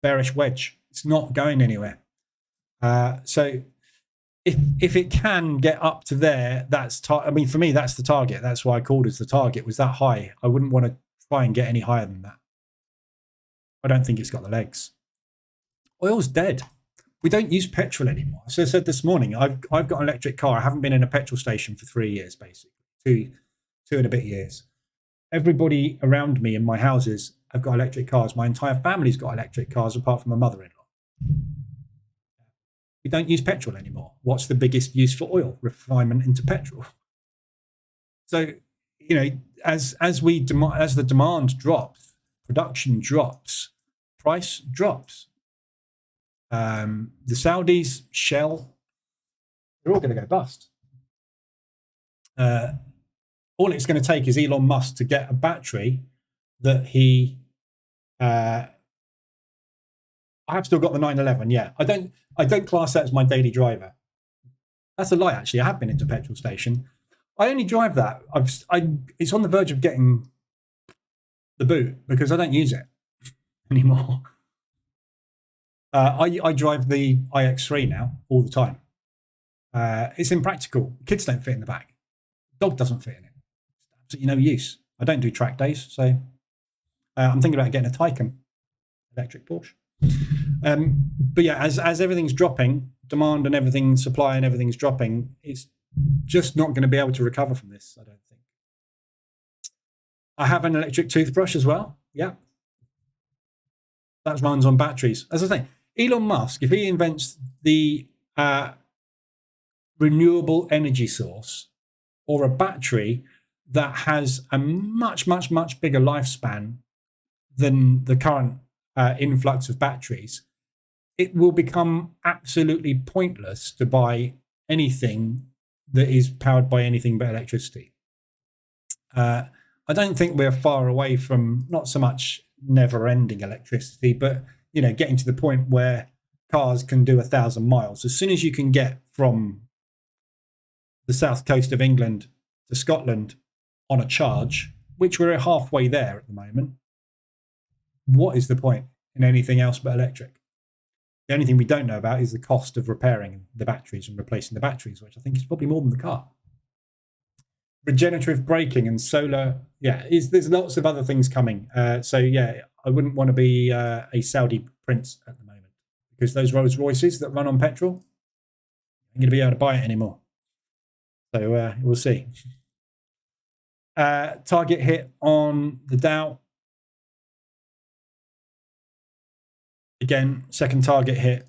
bearish wedge. It's not going anywhere. So if it can get up to there, I mean, for me, that's the target. That's why I called it the target, was that high. I wouldn't want to try and get any higher than that. I don't think it's got the legs. Oil's dead. We don't use petrol anymore. So I said this morning, I've got an electric car. I haven't been in a petrol station for 3 years, basically, two and a bit years. Everybody around me in my houses have got electric cars. My entire family's got electric cars, apart from my mother-in-law. We don't use petrol anymore. What's the biggest use for oil? Refinement into petrol. So, you know, as the demand drops, production drops, price drops. The Saudis, Shell, they're all going to go bust. All it's going to take is Elon Musk to get a battery that he. I have still got the 911. Yeah, I don't class that as my daily driver. That's a lie. Actually, I have been into a petrol station. I only drive that. It's on the verge of getting the boot because I don't use it anymore. I drive the iX3 now all the time. It's impractical. Kids don't fit in the back. Dog doesn't fit in it. It's absolutely no use. I don't do track days, so I'm thinking about getting a Taycan electric Porsche. But yeah, as everything's dropping, demand and everything, supply and everything's dropping, it's just not going to be able to recover from this, I don't think. I have an electric toothbrush as well. Yeah. That runs on batteries. As I say, Elon Musk, if he invents the renewable energy source or a battery that has a much, much, much bigger lifespan than the current influx of batteries, it will become absolutely pointless to buy anything that is powered by anything but electricity. I don't think we're far away from not so much never-ending electricity, but you know, getting to the point where cars can do 1,000 miles. As soon as you can get from the south coast of England to Scotland on a charge, which we're halfway there at the moment, what is the point in anything else but electric? The only thing we don't know about is the cost of repairing the batteries and replacing the batteries, which I think is probably more than the car. Regenerative braking and solar, yeah, there's lots of other things coming. So yeah, I wouldn't want to be a Saudi prince at the moment, because those Rolls Royces that run on petrol, I'm going to be able to buy it anymore. So we'll see. Target hit on the Dow. Again, second target hit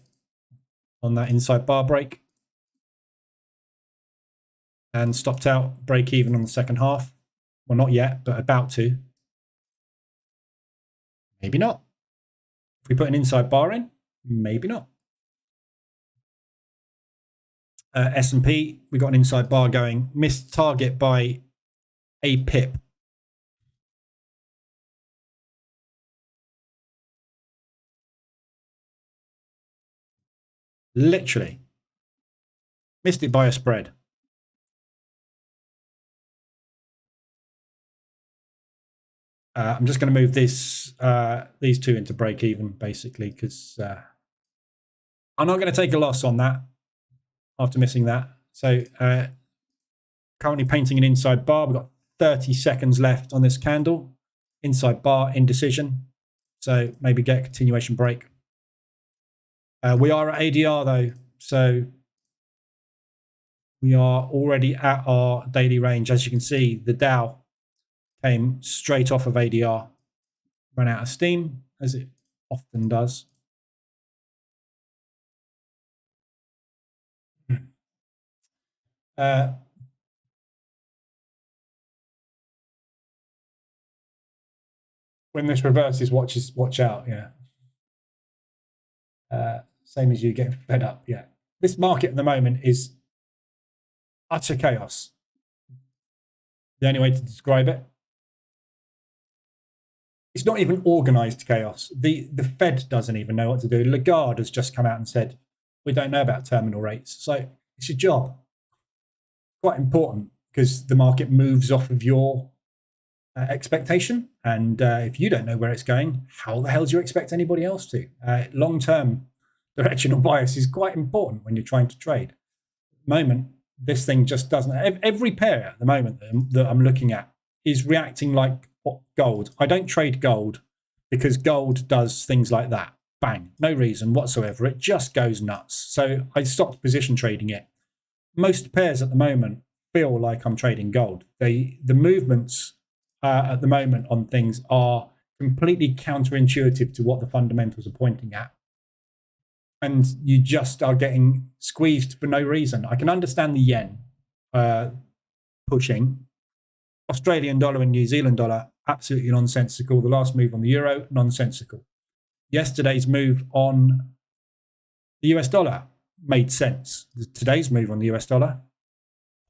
on that inside bar break. And stopped out, break even on the second half. Well, not yet, but about to. Maybe not. If we put an inside bar in, maybe not. S&P, we got an inside bar going. Missed target by a pip. Literally. Missed it by a spread. I'm just going to move these two into break even, basically, because I'm not going to take a loss on that after missing that. So currently painting an inside bar. We've got 30 seconds left on this candle. Inside bar, indecision. So maybe get a continuation break. We are at ADR though, so we are already at our daily range. As you can see, the Dow came straight off of ADR, ran out of steam, as it often does. When this reverses, watch out, yeah. Same as you, getting fed up, yeah. This market at the moment is utter chaos. The only way to describe it. It's not even organized chaos. The Fed doesn't even know what to do. Lagarde has just come out and said, we don't know about terminal rates. So it's your job. quite important because the market moves off of your expectation. And if you don't know where it's going, how the hell do you expect anybody else to? Long-term directional bias is quite important when you're trying to trade. At the moment, this thing just doesn't. Every pair at the moment that I'm looking at is reacting like gold. I don't trade gold because gold does things like that. Bang, no reason whatsoever. It just goes nuts. So I stopped position trading it. Most pairs at the moment feel like I'm trading gold. The movements at the moment on things are completely counterintuitive to what the fundamentals are pointing at. And you just are getting squeezed for no reason. I can understand the yen pushing. Australian dollar and New Zealand dollar, absolutely nonsensical. The last move on the euro, nonsensical. Yesterday's move on the US dollar made sense. Today's move on the US dollar,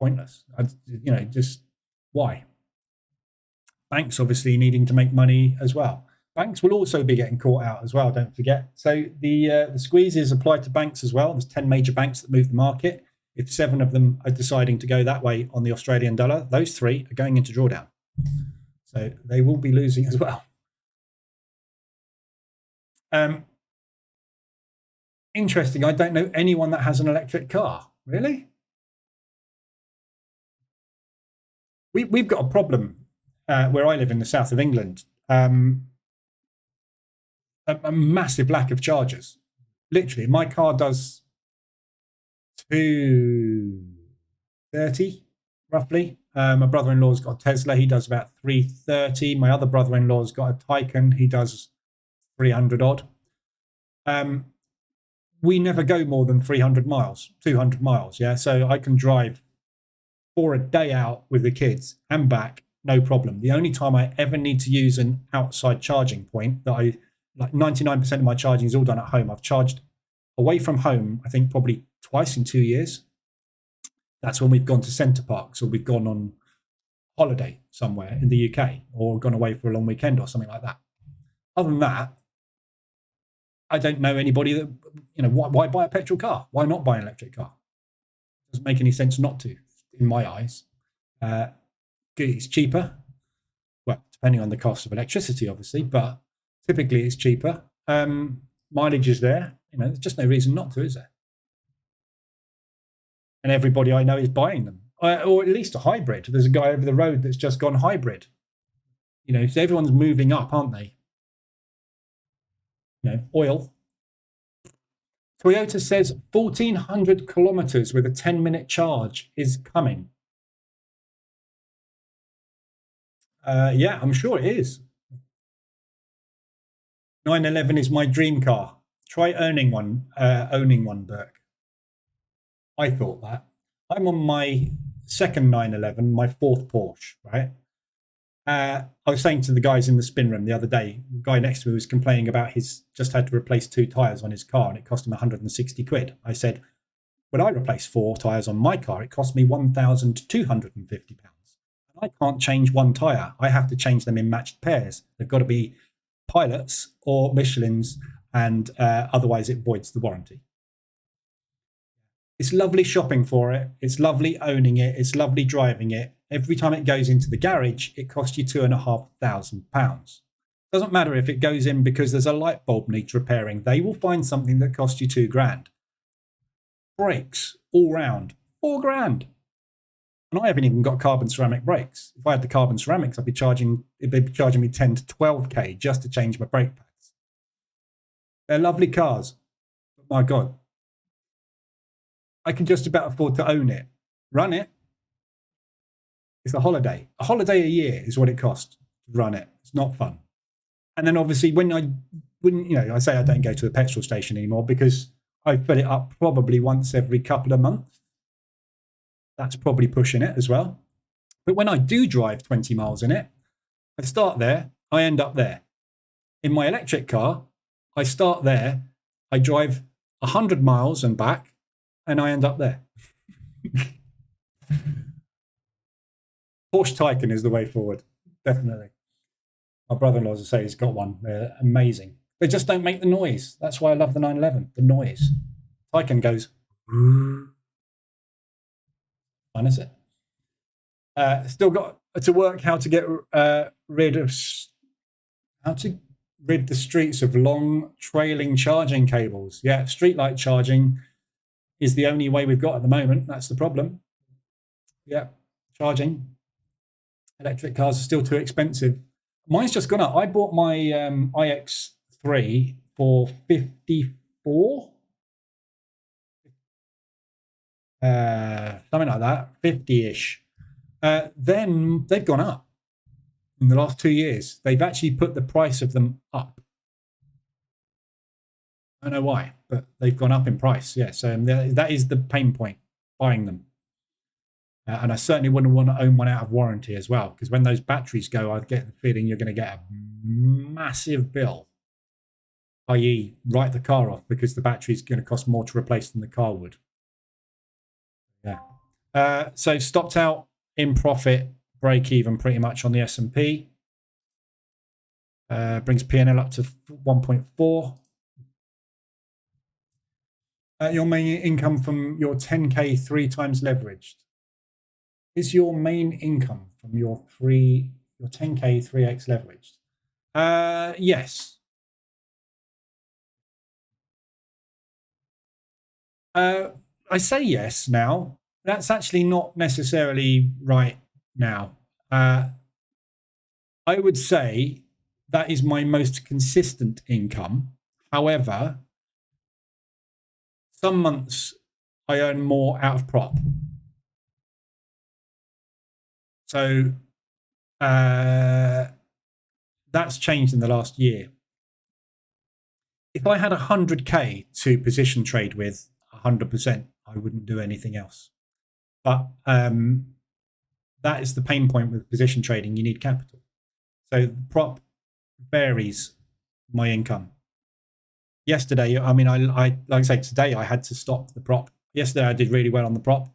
pointless. Just why? Banks obviously needing to make money as well. Banks will also be getting caught out as well, don't forget. So the squeezes apply to banks as well. There's 10 major banks that move the market. If 7 of them are deciding to go that way on the Australian dollar, those 3 are going into drawdown. So they will be losing as well. Interesting. I don't know anyone that has an electric car. Really? We've got a problem where I live in the south of England. A massive lack of chargers. Literally, my car does 230 roughly. My brother-in-law's got a Tesla. He does about 330. My other brother-in-law's got a Taycan. He does 300 odd. We never go more than 300 miles, 200 miles. Yeah. So I can drive for a day out with the kids and back, no problem. The only time I ever need to use an outside charging point that like 99% of my charging is all done at home. I've charged away from home, I think probably twice in 2 years. That's when we've gone to Centre Parks or we've gone on holiday somewhere in the UK or gone away for a long weekend or something like that. Other than that, I don't know anybody that, why buy a petrol car? Why not buy an electric car? It doesn't make any sense not to, in my eyes. It's cheaper. Well, depending on the cost of electricity, obviously, but typically it's cheaper. Mileage is there. There's just no reason not to, is there? And everybody I know is buying them, or at least a hybrid. There's a guy over the road that's just gone hybrid. So everyone's moving up, aren't they? Oil. Toyota says 1,400 kilometers with a 10-minute charge is coming. Yeah, I'm sure it is. 911 is my dream car. Try owning one, Burke. I thought that. I'm on my second 911, my 4th Porsche, right? I was saying to the guys in the spin room the other day, the guy next to me was complaining about his just had to replace 2 tyres on his car and it cost him 160 quid. I said, when I replace 4 tyres on my car, it cost me £1,250. And I can't change 1 tyre. I have to change them in matched pairs. They've got to be pilots or Michelins, and otherwise it voids the warranty. It's lovely shopping for it. It's lovely owning it. It's lovely driving it. Every time it goes into the garage, it costs you £2,500. Doesn't matter if it goes in because there's a light bulb needs repairing. They will find something that costs you £2,000. Brakes all round, £4,000. And I haven't even got carbon ceramic brakes. If I had the carbon ceramics, they'd be charging me 10 to 12k just to change my brake pads. They're lovely cars, but my God, I can just about afford to own it, run it. It's a holiday. A holiday a year is what it costs to run it. It's not fun. And then obviously when I say I don't go to the petrol station anymore because I fill it up probably once every couple of months. That's probably pushing it as well. But when I do drive 20 miles in it, I start there, I end up there. In my electric car, I start there, I drive 100 miles and back, and I end up there. Porsche Taycan is the way forward, definitely. My brother-in-law, as I say, has got one. They're amazing. They just don't make the noise. That's why I love the 911, the noise. Taycan goes... Fun, is it? Still got to work how to get rid of the streets of long trailing charging cables. Yeah, streetlight charging is the only way we've got at the moment. That's the problem. Yeah, charging. Electric cars are still too expensive. Mine's just gone up. I bought my iX3 for 54. Something like that, 50-ish. Then they've gone up in the last 2 years. They've actually put the price of them up. I don't know why, but they've gone up in price. Yeah, so that is the pain point, buying them. And I certainly wouldn't want to own one out of warranty as well, because when those batteries go, I get the feeling you're going to get a massive bill, i.e. write the car off because the battery is going to cost more to replace than the car would. Yeah. So stopped out in profit, break even pretty much on the S&P. Brings P&L up to 1.4. Your main income from your 10K 3 times leveraged. Is your main income from your 10K 3x leveraged? Yes. I say yes now. That's actually not necessarily right now. I would say that is my most consistent income. However, some months I earn more out of prop. So that's changed in the last year. If I had 100K to position trade with 100%, I wouldn't do anything else. But that is the pain point with position trading. You need capital. So the prop varies my income. Yesterday, I mean, I like I say, today I had to stop the prop. Yesterday I did really well on the prop.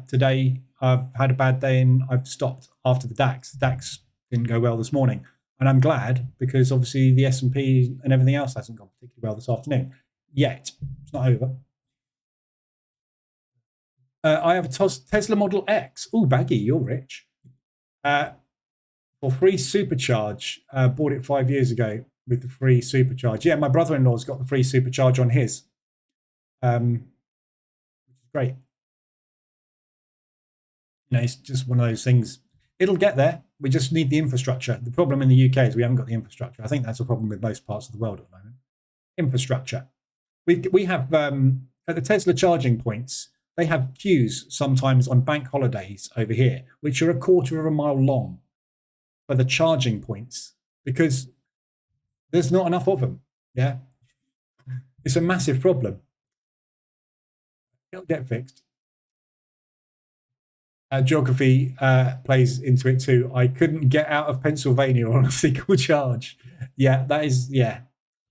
Today I've had a bad day and I've stopped after the DAX. The DAX didn't go well this morning. And I'm glad because obviously the S&P and everything else hasn't gone particularly well this afternoon. Yet. It's not over. I have a Tesla Model X. Oh, Baggy, you're rich. For free supercharge. Bought it 5 years ago with the free supercharge. Yeah, my brother-in-law's got the free supercharge on his. Which is great. You know, it's just one of those things. It'll get there. We just need the infrastructure. The problem in the UK is we haven't got the infrastructure. I think that's a problem with most parts of the world at the moment. Infrastructure. We have at the Tesla charging points, they have queues sometimes on bank holidays over here, which are 1/4 of a mile long for the charging points because there's not enough of them. Yeah. It's a massive problem. It'll get fixed. Geography plays into it too. I couldn't get out of Pennsylvania on a single charge. Yeah, that is, yeah.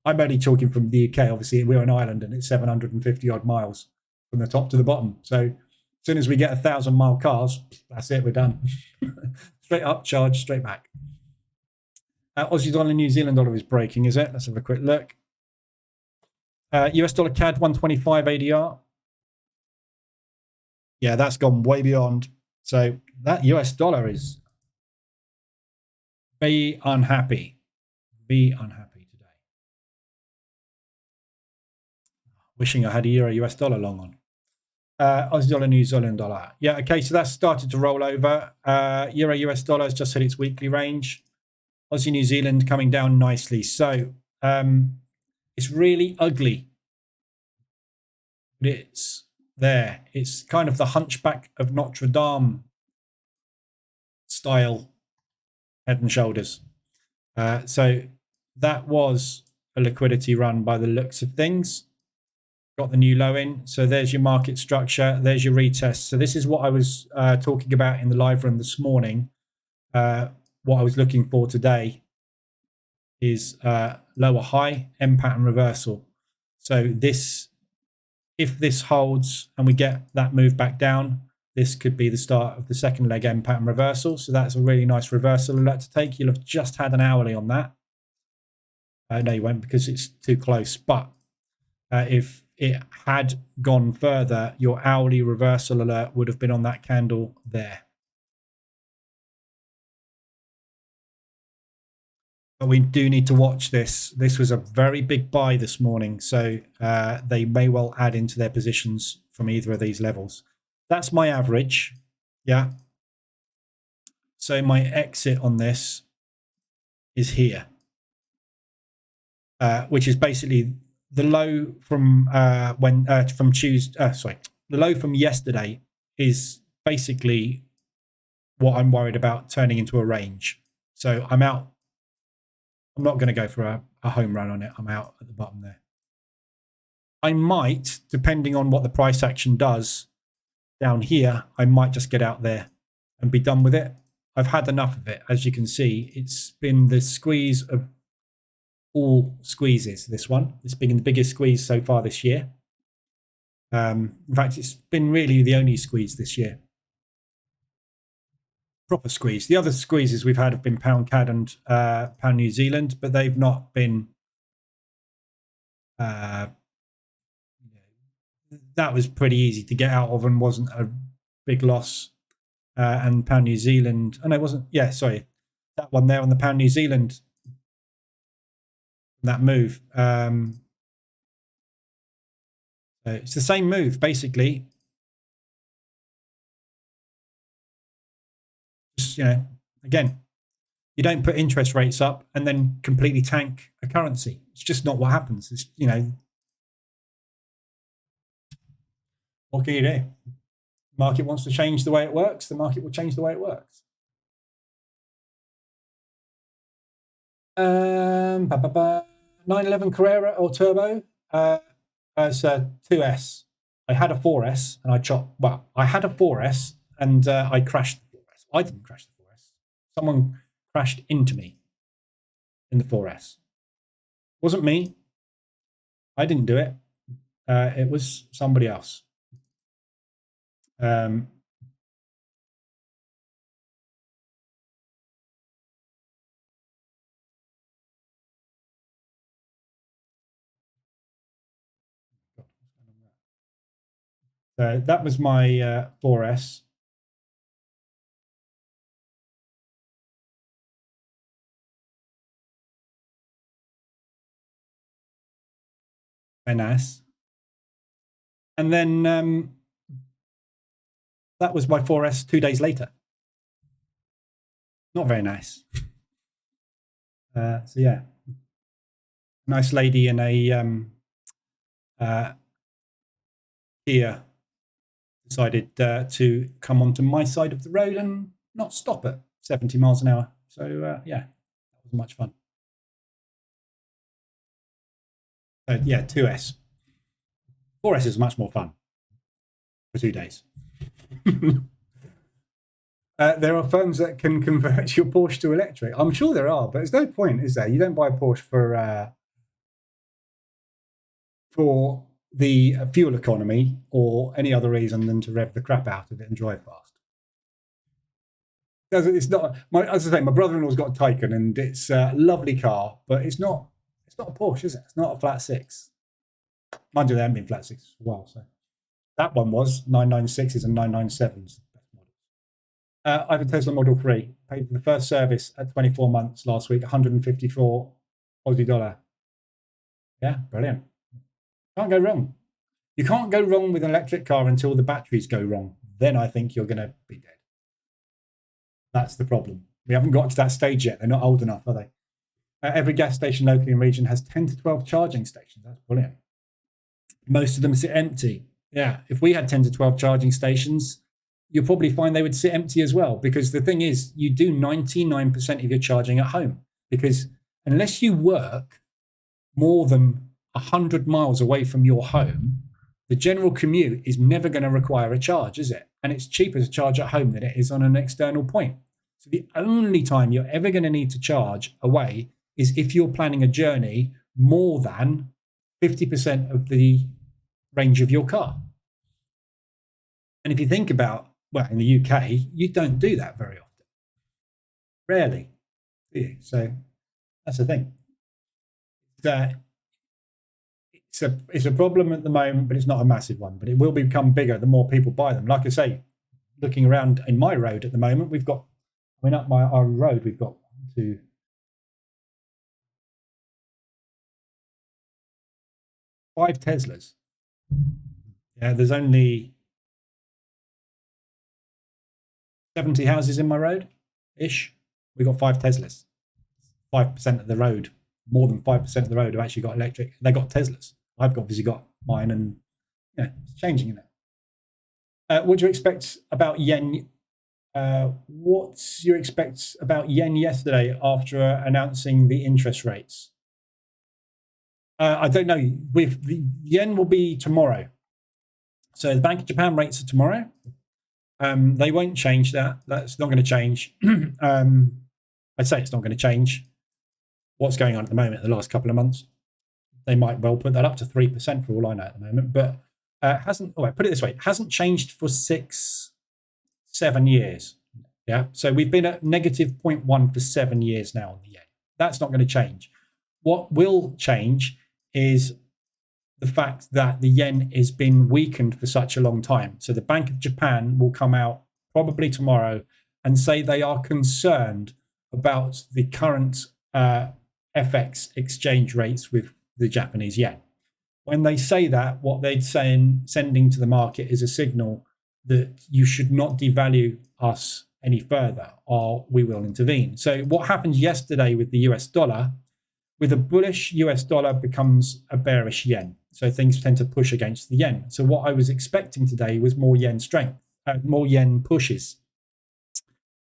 I'm only talking from the UK. Obviously, we're an island and it's 750 odd miles from the top to the bottom. So as soon as we get 1,000-mile cars, that's it, we're done. Straight up, charge, straight back. Aussie dollar, New Zealand dollar is breaking, is it? Let's have a quick look. US dollar CAD 125 ADR. Yeah, that's gone way beyond. So that US dollar is be unhappy. Be unhappy today. Wishing I had a euro US dollar long on. Aussie dollar, New Zealand dollar. Yeah, okay, so that's started to roll over. Euro US dollar has just hit its weekly range. Aussie New Zealand coming down nicely. So it's really ugly. But it's there. It's kind of the Hunchback of Notre Dame style head and shoulders. So that was a liquidity run by the looks of things. Got the new low in. So there's your market structure. There's your retest. So this is what I was talking about in the live room this morning. What I was looking for today is lower high, M pattern reversal. So this, if this holds and we get that move back down, this could be the start of the second leg M pattern reversal. So that's a really nice reversal alert to take. You'll have just had an hourly on that. No, you won't because it's too close. But if it had gone further, your hourly reversal alert would have been on that candle there. But we do need to watch this. This was a very big buy this morning, so they may well add into their positions from either of these levels. That's my average. Yeah. So my exit on this is here, which is basically the low from the low from yesterday is basically what I'm worried about turning into a range. So I'm out. I'm not going to go for a home run on it. I'm out at the bottom there. I might, depending on what the price action does down here, I might just get out there and be done with it. I've had enough of it. As you can see, it's been the squeeze of all squeezes, this one. It's been the biggest squeeze so far this year. In fact, it's been really the only squeeze this year. Proper squeeze. The other squeezes we've had have been pound CAD and pound New Zealand, but they've not been. That was pretty easy to get out of and wasn't a big loss. And pound New Zealand, and it wasn't. Yeah, sorry, that one there on the pound New Zealand. That move. It's the same move basically. Just, again, you don't put interest rates up and then completely tank a currency. It's just not what happens. It's, what can you do? The market wants to change the way it works. The market will change the way it works. 911 Carrera or Turbo as 2S. I had a 4S and I chopped. Well, I had a 4S and I crashed the 4S. I didn't crash the 4S. Someone crashed into me in the 4S. It wasn't me. I didn't do it. It was somebody else. So that was my 4S. Very nice. And then that was my 4S 2 days later. Not very nice. So yeah, nice lady in a Kia decided to come onto my side of the road and not stop at 70 miles an hour. So yeah, that was much fun. Yeah, 2S. 4S is much more fun for 2 days. There are firms that can convert your Porsche to electric. I'm sure there are, but there's no point, is there? You don't buy a Porsche for the fuel economy or any other reason than to rev the crap out of it and drive fast. It's not. As I say, my brother-in-law's got a Taycan, and it's a lovely car, but it's not a Porsche, is it? It's not a flat six. Mind you, they haven't been flat sixes for a while, so that one was 996s and 997s. I have a Tesla Model 3. Paid for the first service at 24 months last week, 154 Aussie dollar. Yeah, brilliant. Can't go wrong. You can't go wrong with an electric car until the batteries go wrong. Then I think you're going to be dead. That's the problem. We haven't got to that stage yet. They're not old enough, are they? Every gas station locally in the region has 10 to 12 charging stations. That's brilliant. Most of them sit empty. Yeah, if we had 10 to 12 charging stations, you'll probably find they would sit empty as well, because the thing is, you do 99% of your charging at home, because unless you work more than 100 miles away from your home, the general commute is never going to require a charge, is it? And it's cheaper to charge at home than it is on an external point. So the only time you're ever going to need to charge away is if you're planning a journey more than 50% of the range of your car. And if you think about, well, in the UK, you don't do that very often. Rarely, do you? So that's the thing. It's a problem at the moment, but it's not a massive one. But it will become bigger the more people buy them. Like I say, looking around in my road at the moment, we've got, up our road, we've got 1, 2, 5 Teslas. Yeah, there's only 70 houses in my road ish. We got 5 Teslas. 5% of the road, more than 5% of the road have actually got electric. They got Teslas. I've obviously got mine, and yeah, it's changing, isn't it? What do you expect about yen? What's your expect about yen yesterday after announcing the interest rates? I don't know. With the yen will be tomorrow. So the Bank of Japan rates are tomorrow. They won't change that. That's not going to change. I'd say it's not going to change. What's going on at the moment, the last couple of months, they might well put that up to 3% for all I know at the moment. But hasn't. Oh, put it this way: hasn't changed for 6-7 years. Yeah. So we've been at negative 0.1 for 7 years now on the yen. That's not going to change. What will change is the fact that the yen has been weakened for such a long time. So the Bank of Japan will come out probably tomorrow and say they are concerned about the current FX exchange rates with the Japanese yen. When they say that, what they're sending to the market is a signal that you should not devalue us any further, or we will intervene. So what happened yesterday with the US dollar, with a bullish US dollar becomes a bearish yen. So things tend to push against the yen. So what I was expecting today was more yen strength, more yen pushes,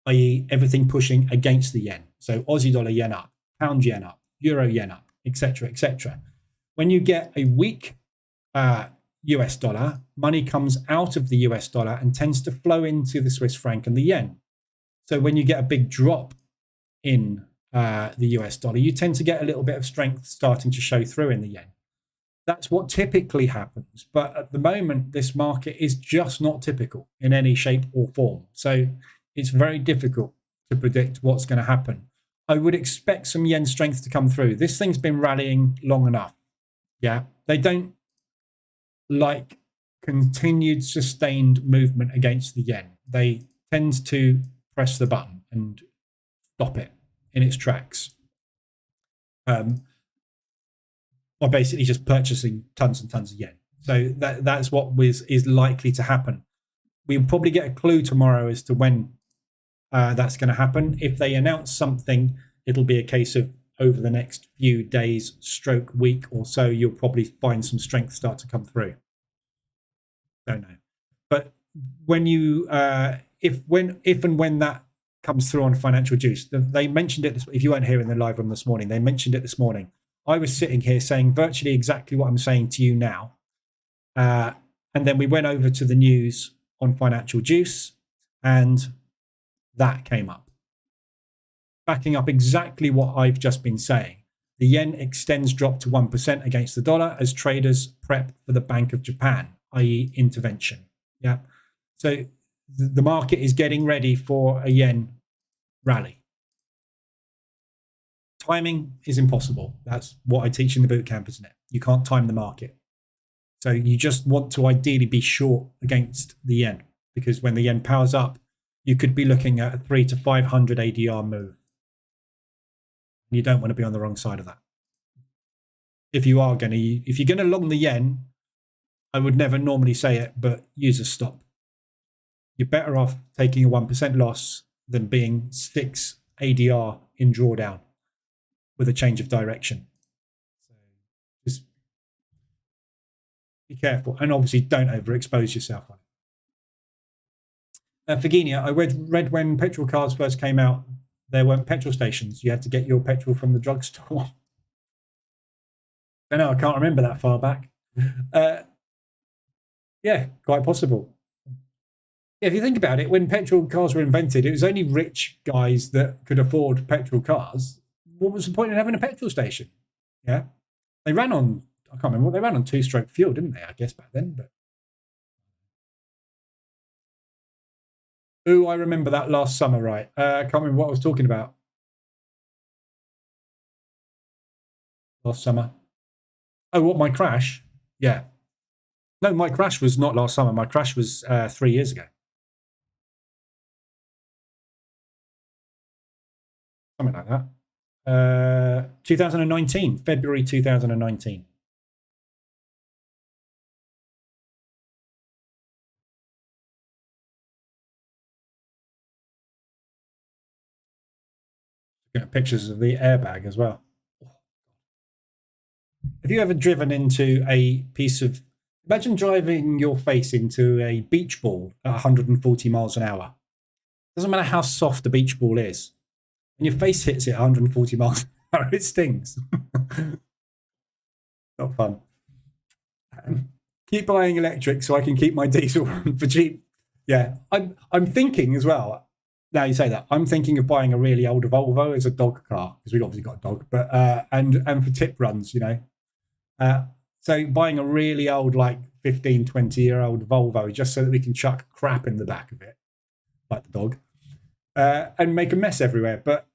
i.e. everything pushing against the yen. So Aussie dollar yen up, pound yen up, euro yen up, etc., etc. When you get a weak US dollar, money comes out of the US dollar and tends to flow into the Swiss franc and the yen. So when you get a big drop in the US dollar, you tend to get a little bit of strength starting to show through in the yen. That's what typically happens. But at the moment, this market is just not typical in any shape or form. So it's very difficult to predict what's going to happen. I would expect some yen strength to come through. This thing's been rallying long enough. Yeah, they don't like continued sustained movement against the yen. They tend to press the button and stop it in its tracks. By basically just purchasing tons and tons of yen. So that's what is likely to happen. We'll probably get a clue tomorrow as to when that's going to happen. If they announce something, it'll be a case of over the next few days, stroke week or so, you'll probably find some strength start to come through. Don't know. But when you, if and when that comes through on Financial Juice, they mentioned it. If you weren't here in the live room this morning, they mentioned it this morning. I was sitting here saying virtually exactly what I'm saying to you now. And then we went over to the news on Financial Juice, and that came up, backing up exactly what I've just been saying. The yen extends drop to 1% against the dollar as traders prep for the Bank of Japan, i.e. intervention. Yeah. So the market is getting ready for a yen rally. Timing is impossible. That's what I teach in the bootcamp, isn't it? You can't time the market. So you just want to ideally be short against the yen, because when the yen powers up, you could be looking at a 300 to 500 ADR move. You don't want to be on the wrong side of that. If you're going to long the yen, I would never normally say it, but use a stop. You're better off taking a 1% loss than being 6 ADR in drawdown with a change of direction. So just be careful, and obviously don't overexpose yourself on it. Virginia, I read when petrol cars first came out, there weren't petrol stations. You had to get your petrol from the drugstore. I know, I can't remember that far back. Yeah, quite possible. If you think about it, when petrol cars were invented, it was only rich guys that could afford petrol cars. What was the point in having a petrol station? Yeah, they ran on, I can't remember what they ran on, 2-stroke fuel, didn't they? I guess back then. But I remember that last summer, right? I can't remember what I was talking about last summer. Oh, what, my crash? Yeah. No, my crash was not last summer. My crash was 3 years ago. Something like that. 2019, February 2019. Pictures of the airbag as well. Have you ever driven into a piece of... Imagine driving your face into a beach ball at 140 miles an hour. Doesn't matter how soft the beach ball is. When your face hits it at 140 miles an hour, it stings. Not fun. Keep buying electric so I can keep my diesel for cheap. Yeah, I'm thinking as well. Now you say that, I'm thinking of buying a really old Volvo as a dog car, because we've obviously got a dog, but and for tip runs, you know. So buying a really old, like 15, 20-year-old Volvo, just so that we can chuck crap in the back of it, like the dog, and make a mess everywhere. But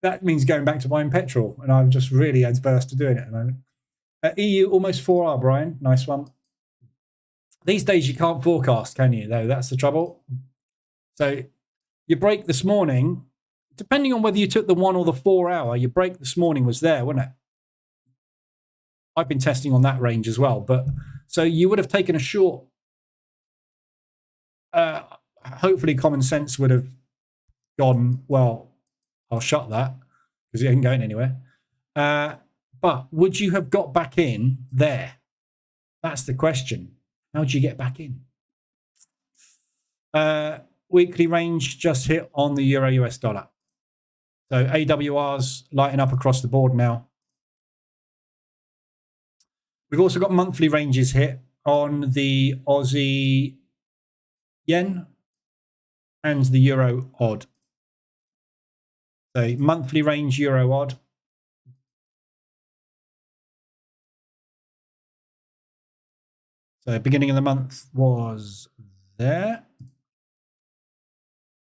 that means going back to buying petrol, and I'm just really adverse to doing it at the moment. EU almost 4R, Brian. Nice one. These days you can't forecast, can you, though? That's the trouble. So your break this morning, depending on whether you took the 1 or the 4 hour, your break this morning was there, wasn't it? I've been testing on that range as well. But so you would have taken a short. Hopefully common sense would have gone, well, I'll shut that because it ain't going anywhere. But would you have got back in there? That's the question. How do you get back in? Weekly range just hit on the euro US dollar. So AWR's lighting up across the board now. We've also got monthly ranges hit on the Aussie yen and the euro odd. So monthly range euro odd. So beginning of the month was there.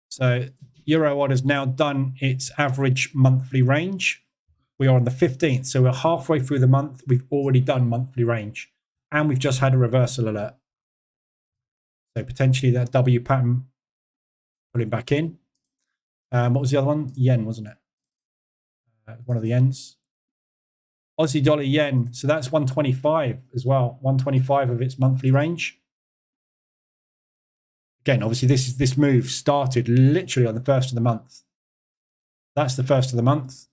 So euro odd has now done its average monthly range. We are on the 15th, so we're halfway through the month. We've already done monthly range, and we've just had a reversal alert. So potentially that W pattern pulling back in. What was the other one? Yen, wasn't it? One of the yens. Aussie dollar yen, so that's 125 as well. 125 of its monthly range. Again, obviously this move started literally on the 1st of the month. That's the 1st of the month.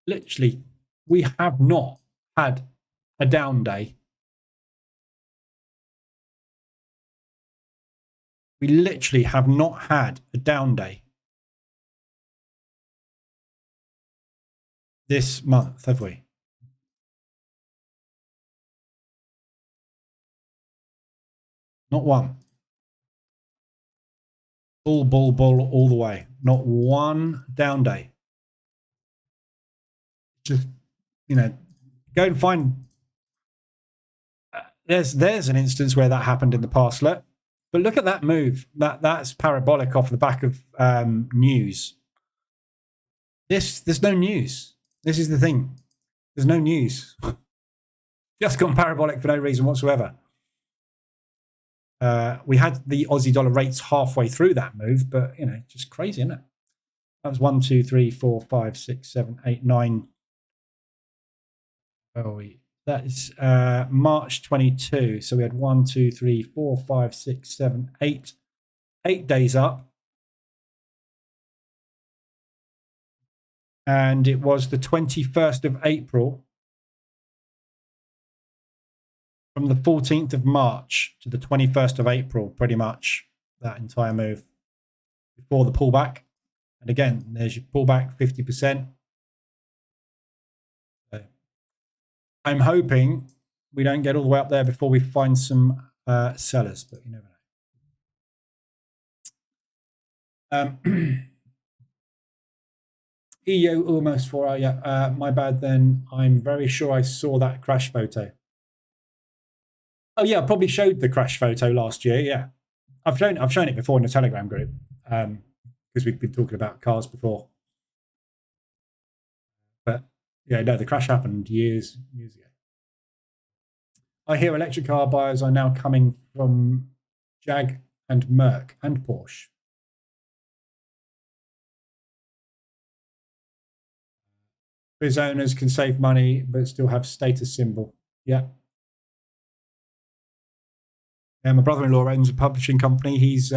Literally, we have not had a down day. We literally have not had a down day this month, have we? Not one. Bull all the way. Not one down day. Just, you know, go and find. There's an instance where that happened in the past. But look at that move. That's parabolic off the back of news. There's no news. This is the thing. There's no news. Just gone parabolic for no reason whatsoever. We had the Aussie dollar rates halfway through that move, but, you know, just crazy, isn't it? That was 1, 2, 3, 4, 5, 6, 7, 8, 9. Oh, that is March 22. So we had 1, 2, 3, 4, 5, 6, 7, 8. 8 days up. And it was the 21st of April. From the 14th of March to the 21st of April, pretty much that entire move before the pullback. And again, there's your pullback, 50%. So I'm hoping we don't get all the way up there before we find some sellers, but you never know. EU almost 4 hours. Yeah, my bad then. I'm very sure I saw that crash photo. Oh yeah, I probably showed the crash photo last year. Yeah, I've shown it before in the Telegram group because we've been talking about cars before. But yeah, no, the crash happened years ago. I hear electric car buyers are now coming from Jag and Merc and Porsche. His owners can save money but still have status symbol. Yeah. Yeah, my brother-in-law owns a publishing company. He's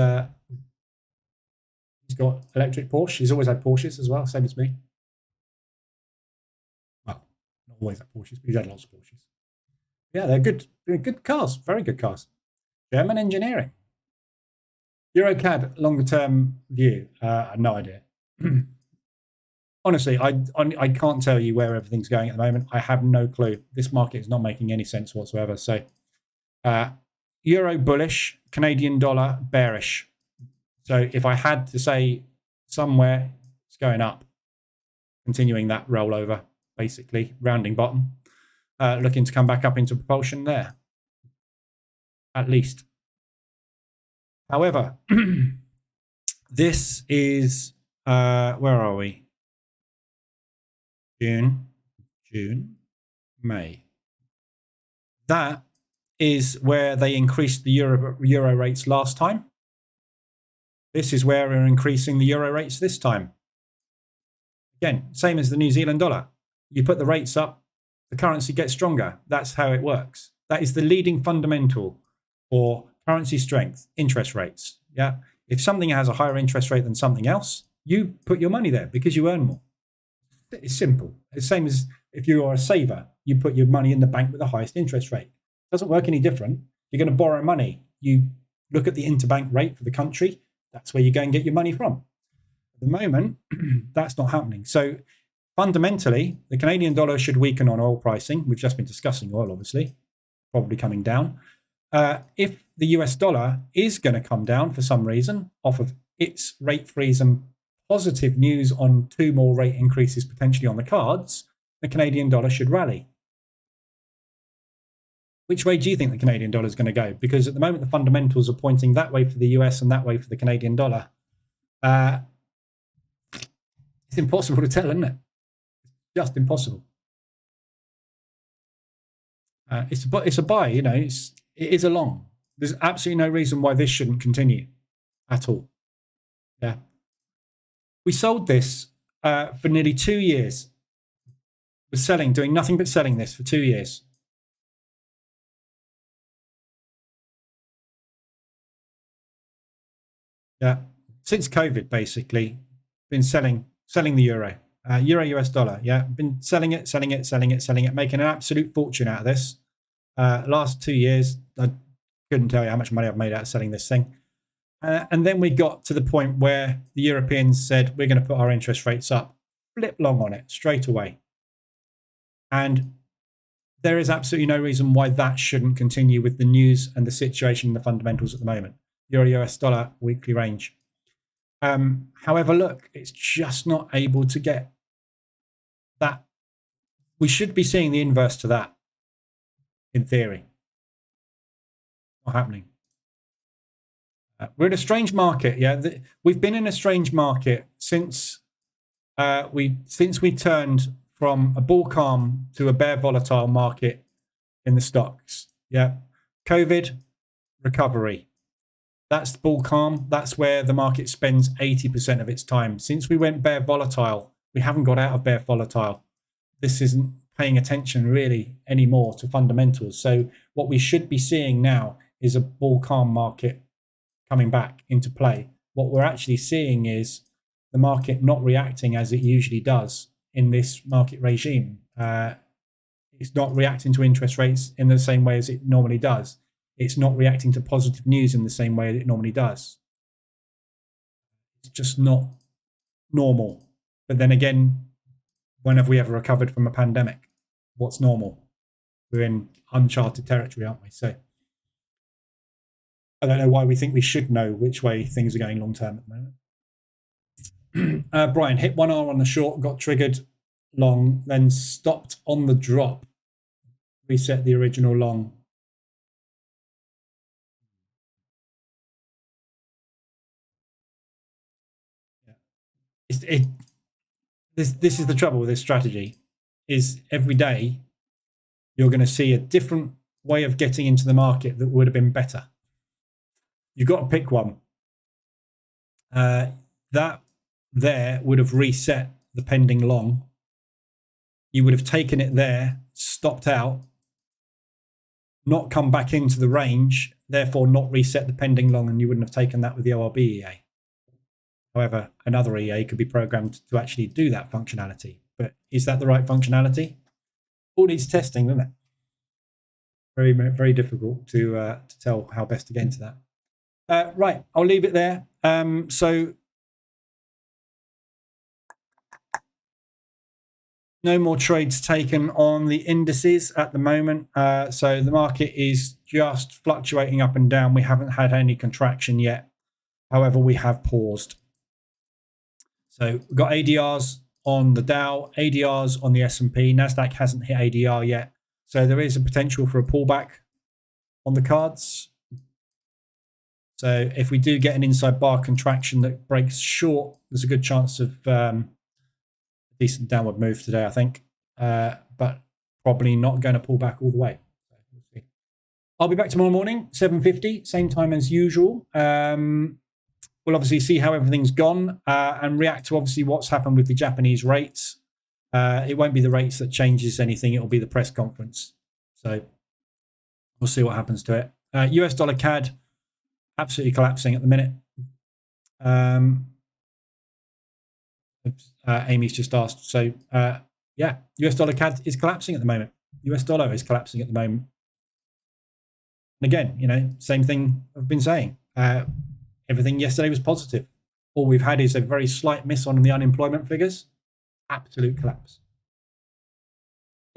He's got electric Porsche. He's always had Porsches as well, same as me. Well, not always had Porsches, but he's had lots of Porsches. Yeah, they're good. They're good cars. Very good cars. German engineering. EuroCAD longer term view. No idea. Honestly, I can't tell you where everything's going at the moment. I have no clue. This market is not making any sense whatsoever. So, euro bullish, Canadian dollar bearish. So if I had to say somewhere, it's going up, continuing that rollover, basically rounding bottom, looking to come back up into propulsion there, at least. However, this is where are we? June, May. That is where they increased the euro rates last time. This is where we're increasing the euro rates this time. Again, same as the New Zealand dollar. You put the rates up, the currency gets stronger. That's how it works. That is the leading fundamental for currency strength, interest rates. Yeah. If something has a higher interest rate than something else, you put your money there because you earn more. It's simple. It's the same as if you are a saver, you put your money in the bank with the highest interest rate. It doesn't work any different. You're going to borrow money. You look at the interbank rate for the country. That's where you go and get your money from. At the moment, that's not happening. So fundamentally, the Canadian dollar should weaken on oil pricing. We've just been discussing oil, obviously, probably coming down. If the US dollar is going to come down for some reason off of its rate freeze and positive news on 2 more rate increases potentially on the cards, the Canadian dollar should rally. Which way do you think the Canadian dollar is going to go? Because at the moment, the fundamentals are pointing that way for the US and that way for the Canadian dollar. It's impossible to tell, isn't it? It's just impossible. It's a buy, you know, it is a long. There's absolutely no reason why this shouldn't continue at all. Yeah. We sold this for nearly 2 years. We're selling, doing nothing but selling this for 2 years. Yeah, since COVID, basically, been selling the euro, US dollar. Yeah, been selling it, making an absolute fortune out of this. Last 2 years, I couldn't tell you how much money I've made out of selling this thing. And then we got to the point where the Europeans said, we're going to put our interest rates up, flip long on it straight away. And there is absolutely no reason why that shouldn't continue with the news and the situation and the fundamentals at the moment. Euro US dollar weekly range. However, look, it's just not able to get that. We should be seeing the inverse to that, in theory. Not happening. We're in a strange market. Yeah, we've been in a strange market since we turned from a bull calm to a bear volatile market in the stocks. Yeah, COVID, recovery. That's the bull calm. That's where the market spends 80% of its time. Since we went bear volatile, we haven't got out of bear volatile. This isn't paying attention really anymore to fundamentals. So what we should be seeing now is a bull calm market coming back into play. What we're actually seeing is the market not reacting as it usually does in this market regime. It's not reacting to interest rates in the same way as it normally does. It's not reacting to positive news in the same way that it normally does. It's just not normal. But then again, when have we ever recovered from a pandemic? What's normal? We're in uncharted territory, aren't we? So I don't know why we think we should know which way things are going long term at the moment. Brian, hit 1R on the short, got triggered long, then stopped on the drop. Reset the original long. This is the trouble with this strategy, is every day you're going to see a different way of getting into the market that would have been better. You've got to pick one. That there would have reset the pending long. You would have taken it there, stopped out, not come back into the range, therefore not reset the pending long, and you wouldn't have taken that with the ORB EA. However, another EA could be programmed to actually do that functionality. But is that the right functionality? All needs testing, doesn't it? Very, very difficult to tell how best to get into that. Right, I'll leave it there. So no more trades taken on the indices at the moment. So the market is just fluctuating up and down. We haven't had any contraction yet. However, we have paused. So we've got ADRs on the Dow, ADRs on the S&P. NASDAQ hasn't hit ADR yet. So there is a potential for a pullback on the cards. So if we do get an inside bar contraction that breaks short, there's a good chance of a decent downward move today, I think. But probably not going to pull back all the way. So we'll see. I'll be back tomorrow morning, 7:50, same time as usual. We'll obviously see how everything's gone and react to obviously what's happened with the Japanese rates. It won't be the rates that changes anything. It'll be the press conference. So we'll see what happens to it. US dollar CAD, absolutely collapsing at the minute. Amy's just asked. So yeah, US dollar CAD is collapsing at the moment. US dollar is collapsing at the moment. And again, you know, same thing I've been saying. Everything yesterday was positive. All we've had is a very slight miss on the unemployment figures. Absolute collapse.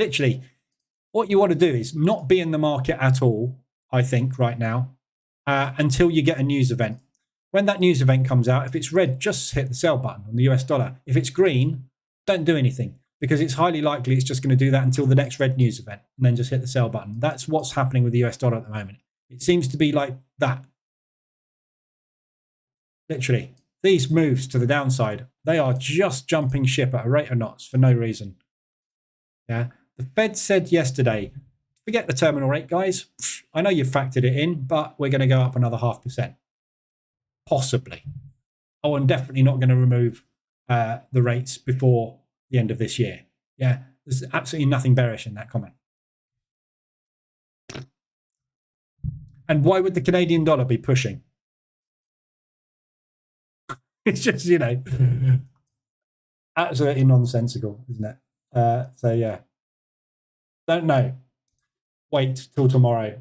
Literally, what you want to do is not be in the market at all, I think, right now, until you get a news event. When that news event comes out, if it's red, just hit the sell button on the US dollar. If it's green, don't do anything, because it's highly likely it's just going to do that until the next red news event, and then just hit the sell button. That's what's happening with the US dollar at the moment. It seems to be like that. Literally, these moves to the downside, they are just jumping ship at a rate of knots for no reason. Yeah, the Fed said yesterday, forget the terminal rate, guys. I know you've factored it in, but we're going to go up another 0.5%. Possibly. Oh, and definitely not going to remove the rates before the end of this year. Yeah, there's absolutely nothing bearish in that comment. And why would the Canadian dollar be pushing? It's just, you know, absolutely nonsensical, isn't it? So, yeah. Don't know. Wait till tomorrow.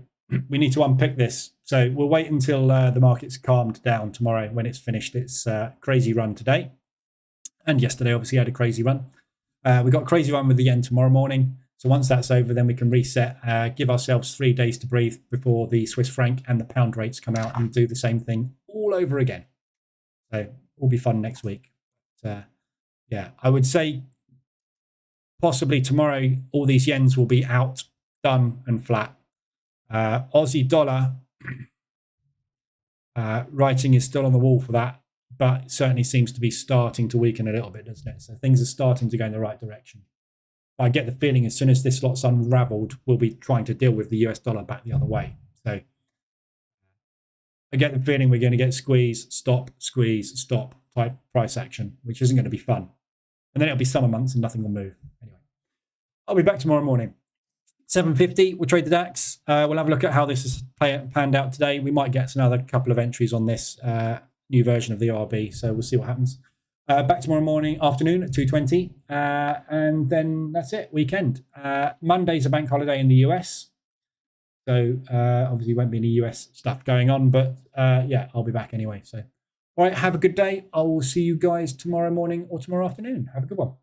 We need to unpick this. So we'll wait until the market's calmed down tomorrow when it's finished its crazy run today. And yesterday, obviously, had a crazy run. We got a crazy run with the yen tomorrow morning. So once that's over, then we can reset, give ourselves 3 days to breathe before the Swiss franc and the pound rates come out and do the same thing all over again. So will be fun next week. Yeah, I would say possibly tomorrow all these yens will be out, done and flat. Aussie dollar, writing is still on the wall for that, but it certainly seems to be starting to weaken a little bit, doesn't it? So things are starting to go in the right direction. I get the feeling as soon as this lot's unraveled, we'll be trying to deal with the US dollar back the other way. So I get the feeling we're going to get squeeze, stop type price action, which isn't going to be fun. And then it'll be summer months and nothing will move. Anyway, I'll be back tomorrow morning. 7:50, we'll trade the DAX. We'll have a look at how this has panned out today. We might get another couple of entries on this new version of the ORB, so we'll see what happens. Back tomorrow morning, afternoon at 2:20, and then that's it, weekend. Monday's a bank holiday in the US, so obviously won't be any US stuff going on, but yeah, I'll be back anyway. So, all right, have a good day. I will see you guys tomorrow morning or tomorrow afternoon. Have a good one.